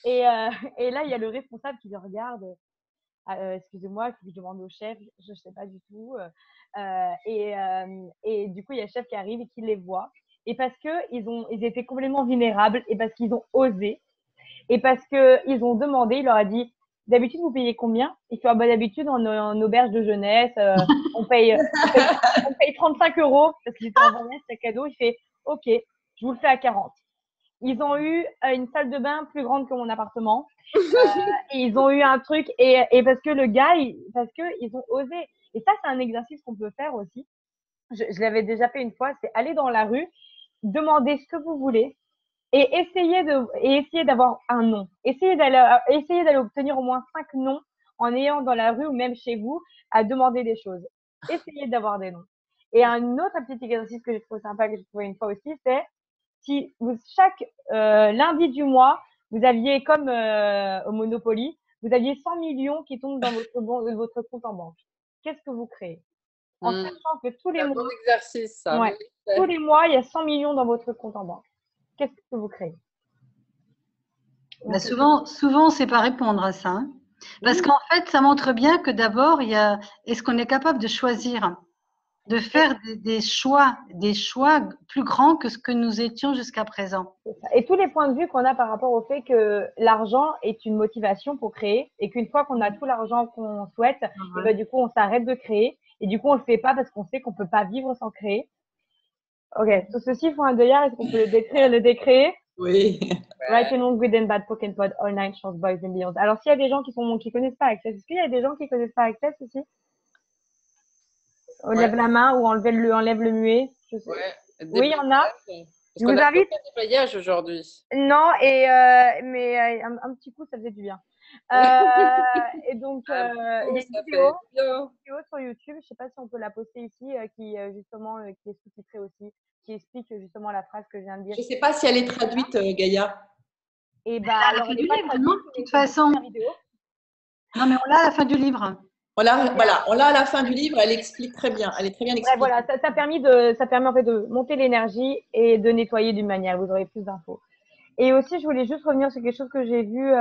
Et là, il y a le responsable qui le regarde. Excusez-moi, il faut que je demande au chef, je ne sais pas du tout. Et du coup, il y a le chef qui arrive et qui les voit. Et parce qu'ils étaient complètement vulnérables et parce qu'ils ont osé et parce qu'ils ont demandé, il leur a dit, d'habitude, vous payez combien? Il fait, d'habitude, en auberge de jeunesse, on paye 35 € parce qu'ils étaient en voyage, sac à dos. Il fait, OK, je vous le fais à 40. Ils ont eu une salle de bain plus grande que mon appartement. Et ils ont eu un truc. Et parce que le gars, parce qu'ils ont osé. Et ça, c'est un exercice qu'on peut faire aussi. Je l'avais déjà fait une fois. C'est aller dans la rue, demander ce que vous voulez et essayer d'avoir un nom. Essayez d'aller obtenir au moins 5 noms en ayant dans la rue ou même chez vous à demander des choses. Essayez d'avoir des noms. Et un autre petit exercice que j'ai trouvé sympa, que j'ai trouvé une fois aussi, c'est si chaque lundi du mois, vous aviez comme au Monopoly, vous aviez 100 millions qui tombent dans votre compte en banque. Qu'est-ce que vous créez? En sachant que tous les mois, bon exercice, ça. Ouais, tous les mois, il y a 100 millions dans votre compte en banque. Qu'est-ce que vous créez? Souvent, c'est pas répondre à ça. Parce qu'en fait, ça montre bien que d'abord, est-ce qu'on est capable de choisir, de faire des choix plus grands que ce que nous étions jusqu'à présent. Et tous les points de vue qu'on a par rapport au fait que l'argent est une motivation pour créer et qu'une fois qu'on a tout l'argent qu'on souhaite, et du coup, on s'arrête de créer et du coup, on le fait pas parce qu'on sait qu'on peut pas vivre sans créer. Ok, tout ceci font un deuillard. Est-ce qu'on peut le décrire et le décréer? Oui. Right and wrong, good and bad, poke and pod, all nine shorts, boys and beyond. Alors, s'il y a des gens qui connaissent pas Access, est-ce qu'il y a des gens qui connaissent pas Access ici? On lève la main ou enlève le muet. Oui, il y en a. Je vous invite. Pas de voyage aujourd'hui. Non, mais un petit coup, ça faisait du bien. Et donc, il y a une vidéo sur YouTube, je ne sais pas si on peut la poster ici, qui justement qui est sous-titrée aussi, qui explique justement la phrase que je viens de dire. Je ne sais pas si elle est traduite, Gaïa. Et alors, elle n'est pas traduite, de toute façon. Non, mais on l'a à la fin du livre. Voilà, on l'a à la fin du livre, elle explique très bien, elle est très bien Bref, expliquée. voilà, ça permet en fait de monter l'énergie et de nettoyer d'une manière. Vous aurez plus d'infos. Et aussi, je voulais juste revenir sur quelque chose que j'ai vu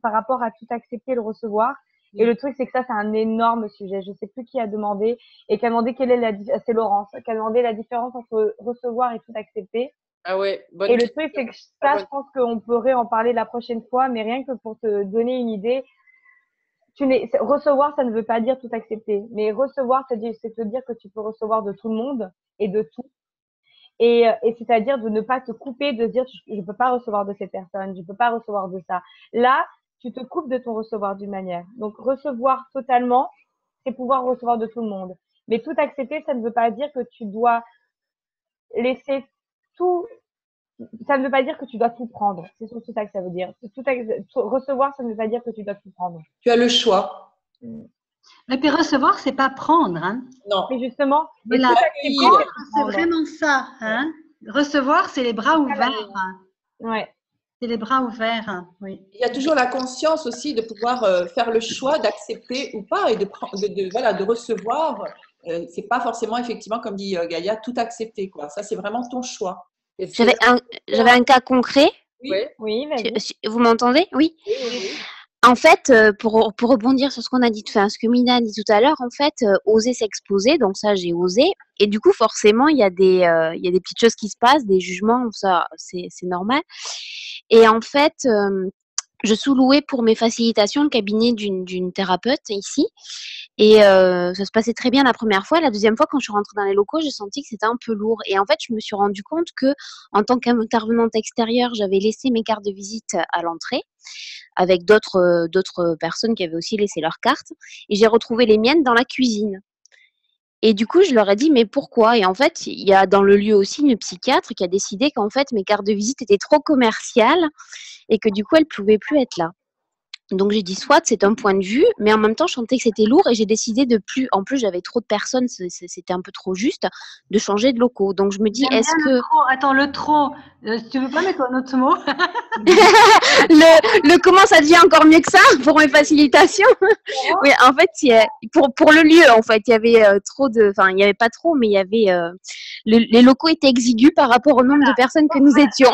par rapport à tout accepter et le recevoir. Et le truc, c'est que ça, c'est un énorme sujet. Je sais plus qui a demandé et qui a demandé quelle est c'est Laurence, qui a demandé la différence entre recevoir et tout accepter. Ah ouais, bonne Et le question. truc, c'est que ça, je pense qu'on pourrait en parler la prochaine fois, mais rien que pour te donner une idée, recevoir, ça ne veut pas dire tout accepter. Mais recevoir, c'est te dire que tu peux recevoir de tout le monde et de tout. Et c'est-à-dire de ne pas te couper, de dire je ne peux pas recevoir de cette personne, je ne peux pas recevoir de ça. Là, tu te coupes de ton recevoir d'une manière. Donc recevoir totalement, c'est pouvoir recevoir de tout le monde. Mais tout accepter, ça ne veut pas dire que tu dois laisser tout. Ça ne veut pas dire que tu dois tout prendre. C'est surtout ça que ça veut dire. Recevoir, ça ne veut pas dire que tu dois tout prendre. Tu as le choix. Et puis recevoir, c'est pas prendre. Hein. Non. Mais justement, Voilà. tout accepter, C'est vraiment ça. Hein. Recevoir, c'est les bras ouverts. Ouais. C'est les bras ouverts. Oui. Il y a toujours la conscience aussi de pouvoir faire le choix d'accepter ou pas et de recevoir. C'est pas forcément, effectivement, comme dit Gaïa, tout accepter, quoi. Ça, c'est vraiment ton choix. J'avais un cas concret. Oui, vas-y. Vous m'entendez? Oui. Oui. En fait, pour rebondir sur ce qu'on a dit, ce que Mina a dit tout à l'heure, en fait, oser s'exposer, donc ça, j'ai osé. Et du coup, forcément, il y a des petites choses qui se passent, des jugements, ça, c'est normal. Et en fait, je sous-louais pour mes facilitations le cabinet d'une thérapeute ici. Et ça se passait très bien la première fois. La deuxième fois, quand je suis rentrée dans les locaux, j'ai senti que c'était un peu lourd. Et en fait, je me suis rendu compte que, en tant qu'intervenante extérieure, j'avais laissé mes cartes de visite à l'entrée avec d'autres personnes qui avaient aussi laissé leurs cartes. Et j'ai retrouvé les miennes dans la cuisine. Et du coup, je leur ai dit, mais pourquoi? Et en fait, il y a dans le lieu aussi une psychiatre qui a décidé qu'en fait, mes cartes de visite étaient trop commerciales et que du coup, elles ne pouvaient plus être là. Donc j'ai dit soit c'est un point de vue, mais en même temps je sentais que c'était lourd et j'ai décidé de plus. En plus j'avais trop de personnes, c'était un peu trop juste, de changer de locaux. Donc je me dis est-ce que attends le trop, tu veux pas mettre un autre mot? le comment ça devient encore mieux que ça pour mes facilitations? Oui, en fait pour le lieu en fait il y avait trop de, enfin il y avait pas trop, mais il y avait les locaux étaient exigus par rapport au nombre de personnes que nous étions.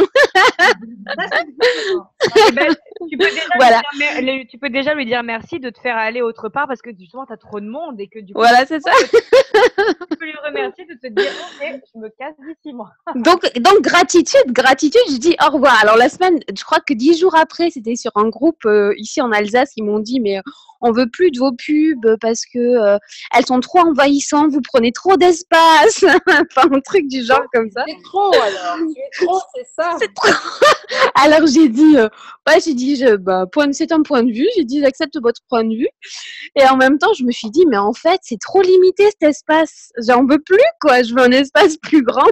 Tu peux déjà lui dire merci de te faire aller autre part parce que justement tu as trop de monde et que du coup voilà, c'est ça. tu peux lui remercier de te dire ok, je me casse d'ici moi. Donc gratitude, je dis au revoir. Alors la semaine, je crois que 10 jours après, c'était sur un groupe ici en Alsace, ils m'ont dit mais on veut plus de vos pubs parce que elles sont trop envahissantes, vous prenez trop d'espace, enfin un truc du genre comme ça. C'est trop alors, tu es trop, c'est ça. C'est trop. Alors j'ai dit c'est un point de vue, j'ai dit j'accepte votre point de vue. Et en même temps, je me suis dit mais en fait, c'est trop limité cet espace. J'en veux plus quoi, je veux un espace plus grand.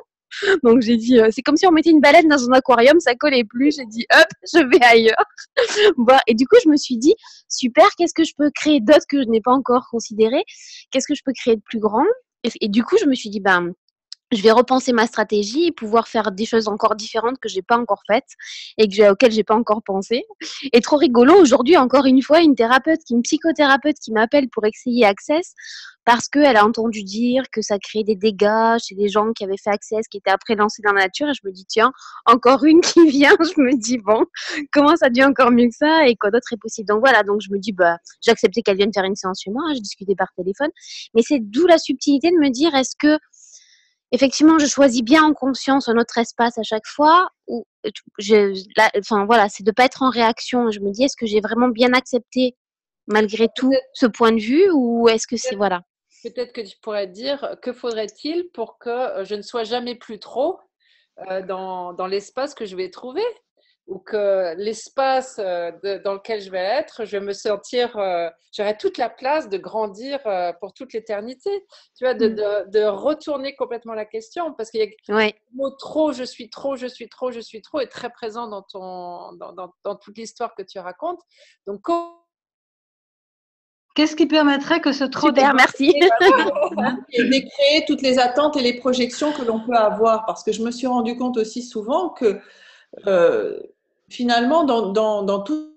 Donc j'ai dit c'est comme si on mettait une baleine dans un aquarium, ça collait plus. J'ai dit hop, je vais ailleurs. Bon, et du coup, je me suis dit super, qu'est-ce que je peux créer d'autre que je n'ai pas encore considéré? Qu'est-ce que je peux créer de plus grand? Et du coup, je me suis dit je vais repenser ma stratégie et pouvoir faire des choses encore différentes que j'ai pas encore faites et auxquelles j'ai pas encore pensé. Et trop rigolo, aujourd'hui, encore une fois, une psychothérapeute qui m'appelle pour essayer Access parce qu'elle a entendu dire que ça créait des dégâts chez des gens qui avaient fait Access, qui étaient après lancés dans la nature. Et je me dis, tiens, encore une qui vient. Je me dis, bon, comment ça devient encore mieux que ça et quoi d'autre est possible? Donc voilà, donc je me dis, j'ai accepté qu'elle vienne faire une séance chez moi. J'ai discuté par téléphone. Mais c'est d'où la subtilité de me dire, est-ce que effectivement, je choisis bien en conscience un autre espace à chaque fois. Ou voilà, c'est de pas être en réaction. Je me dis, est-ce que j'ai vraiment bien accepté malgré tout ce point de vue, ou est-ce que c'est voilà. Peut-être que tu pourrais dire que faudrait-il pour que je ne sois jamais plus trop dans l'espace que je vais trouver, ou que l'espace dans lequel je vais être, je vais me sentir, j'aurai toute la place de grandir pour toute l'éternité. Tu vois, de retourner complètement la question, parce qu'il y a le mot trop, je suis trop, je suis trop, je suis trop est très présent dans toute l'histoire que tu racontes. Donc, qu'est-ce qui permettrait que ce trop Super, merci. Et décréer toutes les attentes et les projections que l'on peut avoir, parce que je me suis rendu compte aussi souvent que finalement, dans tout…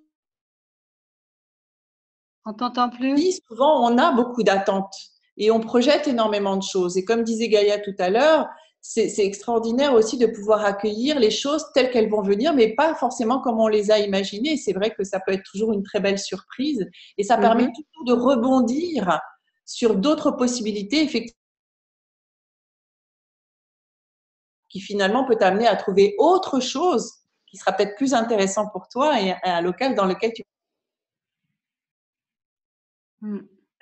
On t'entend plus? Oui, souvent, on a beaucoup d'attentes et on projette énormément de choses. Et comme disait Gaïa tout à l'heure, c'est extraordinaire aussi de pouvoir accueillir les choses telles qu'elles vont venir, mais pas forcément comme on les a imaginées. C'est vrai que ça peut être toujours une très belle surprise et ça permet toujours de rebondir sur d'autres possibilités, effectivement, qui finalement peut t'amener à trouver autre chose qui sera peut-être plus intéressant pour toi et un local dans lequel tu…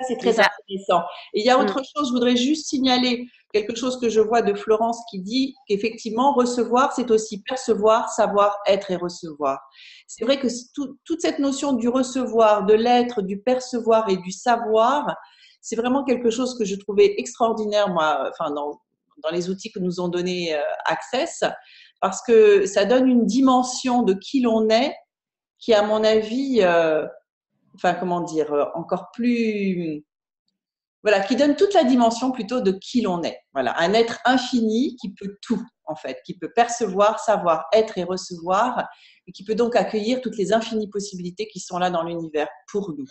C'est très intéressant. Et il y a autre chose, je voudrais juste signaler quelque chose que je vois de Florence qui dit qu'effectivement, recevoir, c'est aussi percevoir, savoir, être et recevoir. C'est vrai que toute cette notion du recevoir, de l'être, du percevoir et du savoir, c'est vraiment quelque chose que je trouvais extraordinaire, moi, enfin, dans les outils que nous ont donné Access, parce que ça donne une dimension de qui l'on est qui, à mon avis, enfin, comment dire, encore plus… Voilà, qui donne toute la dimension plutôt de qui l'on est. Voilà, un être infini qui peut tout, en fait, qui peut percevoir, savoir, être et recevoir, et qui peut donc accueillir toutes les infinies possibilités qui sont là dans l'univers pour nous.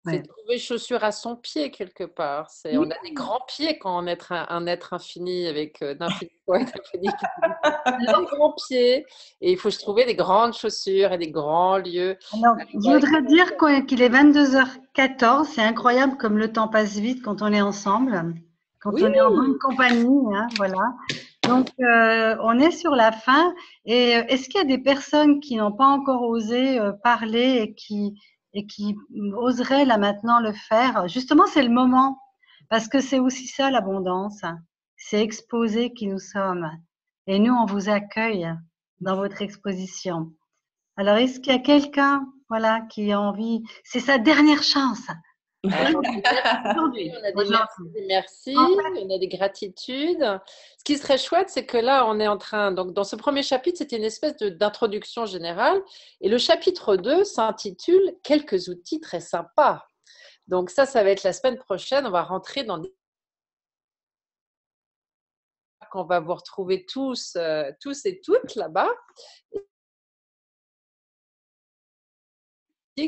C'est trouver chaussure à son pied quelque part. On a des grands pieds quand on est un être infini avec d'infini poètes, d'infini. On a des grands pieds et il faut se trouver des grandes chaussures et des grands lieux. Alors, je voudrais dire qu'il est 22h14. C'est incroyable comme le temps passe vite quand on est ensemble, quand on est en bonne compagnie. Hein, voilà. Donc, on est sur la fin. Et est-ce qu'il y a des personnes qui n'ont pas encore osé parler et qui oseraient là maintenant le faire? Justement, c'est le moment, parce que c'est aussi ça l'abondance. C'est exposer qui nous sommes. Et nous, on vous accueille dans votre exposition. Alors, est-ce qu'il y a quelqu'un, voilà, qui a envie? C'est sa dernière chance. Aujourd'hui, on a des merci, on a des gratitudes. Ce qui serait chouette, c'est que là, on est en train… Donc, dans ce premier chapitre, c'était une espèce d'introduction générale. Et le chapitre 2 s'intitule « Quelques outils très sympas ». Donc, ça va être la semaine prochaine. On va rentrer dans des… qu'on va vous retrouver tous et toutes là-bas.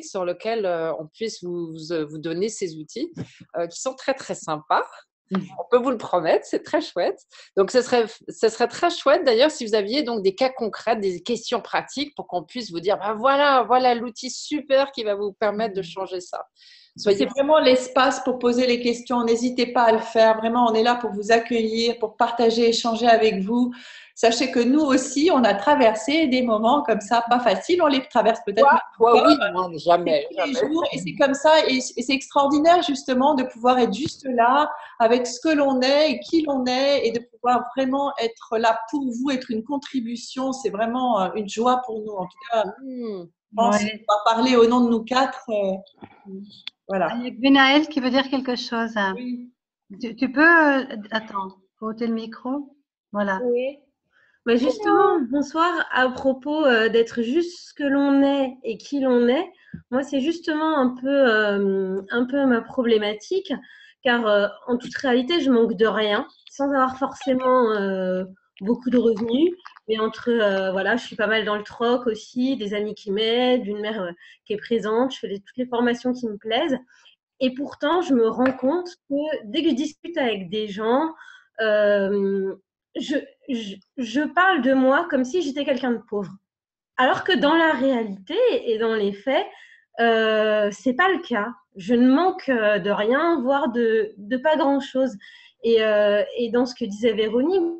Sur lequel on puisse vous donner ces outils qui sont très, très sympas. On peut vous le promettre, c'est très chouette. Donc, ce serait très chouette d'ailleurs si vous aviez donc des cas concrets, des questions pratiques pour qu'on puisse vous dire bah, voilà l'outil super qui va vous permettre de changer ça. C'est vraiment l'espace pour poser les questions. N'hésitez pas à le faire. Vraiment, on est là pour vous accueillir, pour partager, échanger avec vous. Sachez que nous aussi, on a traversé des moments comme ça, pas faciles. On les traverse peut-être. Oui, non, jamais. Les jours, et c'est comme ça. Et c'est extraordinaire, justement, de pouvoir être juste là avec ce que l'on est et qui l'on est et de pouvoir vraiment être là pour vous, être une contribution. C'est vraiment une joie pour nous. En tout cas, je pense qu'on va parler au nom de nous quatre. Voilà. Il y a Benaël qui veut dire quelque chose. Oui. Tu peux… attends, faut ôter le micro. Voilà. Oui. Mais justement, bonsoir. À propos d'être juste ce que l'on est et qui l'on est, moi, c'est justement un peu ma problématique, car en toute réalité, je manque de rien, sans avoir forcément beaucoup de revenus. Mais voilà, je suis pas mal dans le troc aussi, des amis qui m'aident, une mère qui est présente, je fais toutes les formations qui me plaisent. Et pourtant, je me rends compte que dès que je discute avec des gens, je parle de moi comme si j'étais quelqu'un de pauvre. Alors que dans la réalité et dans les faits, c'est pas le cas. Je ne manque de rien, voire de pas grand-chose. Et dans ce que disait Véronique,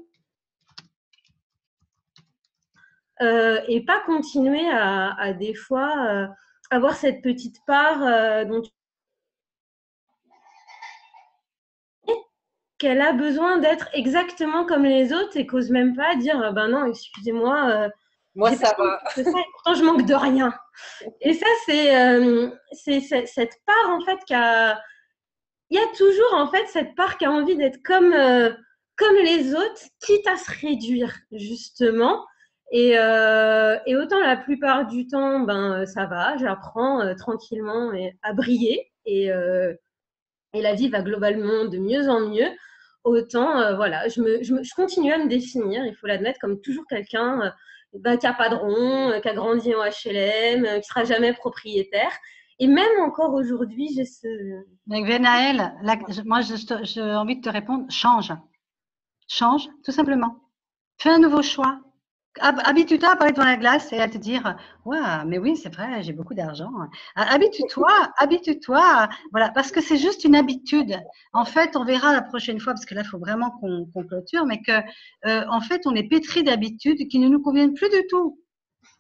et pas continuer à des fois avoir cette petite part dont qu'elle a besoin d'être exactement comme les autres et qu'ose même pas dire ben non, excusez-moi, moi ça va. Ça, et pourtant je manque de rien. Et ça c'est cette part en fait il y a toujours en fait cette part qui a envie d'être comme les autres, quitte à se réduire justement. Et autant la plupart du temps, ben ça va, j'apprends tranquillement à briller et la vie va globalement de mieux en mieux. Autant, voilà, je continue à me définir, il faut l'admettre, comme toujours quelqu'un qui a pas de rond, qui a grandi en HLM, qui sera jamais propriétaire. Et même encore aujourd'hui, j'ai ce… Donc, Venaël, moi, j'ai envie de te répondre, change. Change, tout simplement. Fais un nouveau choix. Habitue-toi à parler devant la glace et à te dire, ouais, mais oui, c'est vrai, j'ai beaucoup d'argent. Habitue-toi, voilà, parce que c'est juste une habitude. En fait, on verra la prochaine fois, parce que là, il faut vraiment qu'on clôture, mais que, en fait, on est pétri d'habitudes qui ne nous conviennent plus du tout.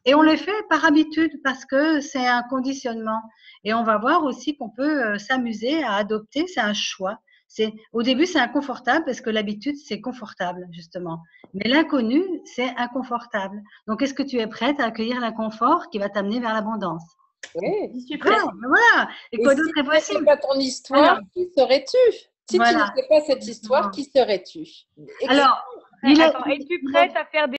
Et on les fait par habitude parce que c'est un conditionnement. Et on va voir aussi qu'on peut s'amuser à adopter, c'est un choix. Au début, c'est inconfortable parce que l'habitude, c'est confortable, justement. Mais l'inconnu, c'est inconfortable. Donc, est-ce que tu es prête à accueillir l'inconfort qui va t'amener vers l'abondance? Oui. Je suis prête. Voilà. Et quoi si d'autre est ce possible? n'était pas ton histoire, Alors, qui serais-tu? Si voilà. tu n'étais pas cette histoire, qui serais-tu? Alors, Attends, es-tu prête à faire des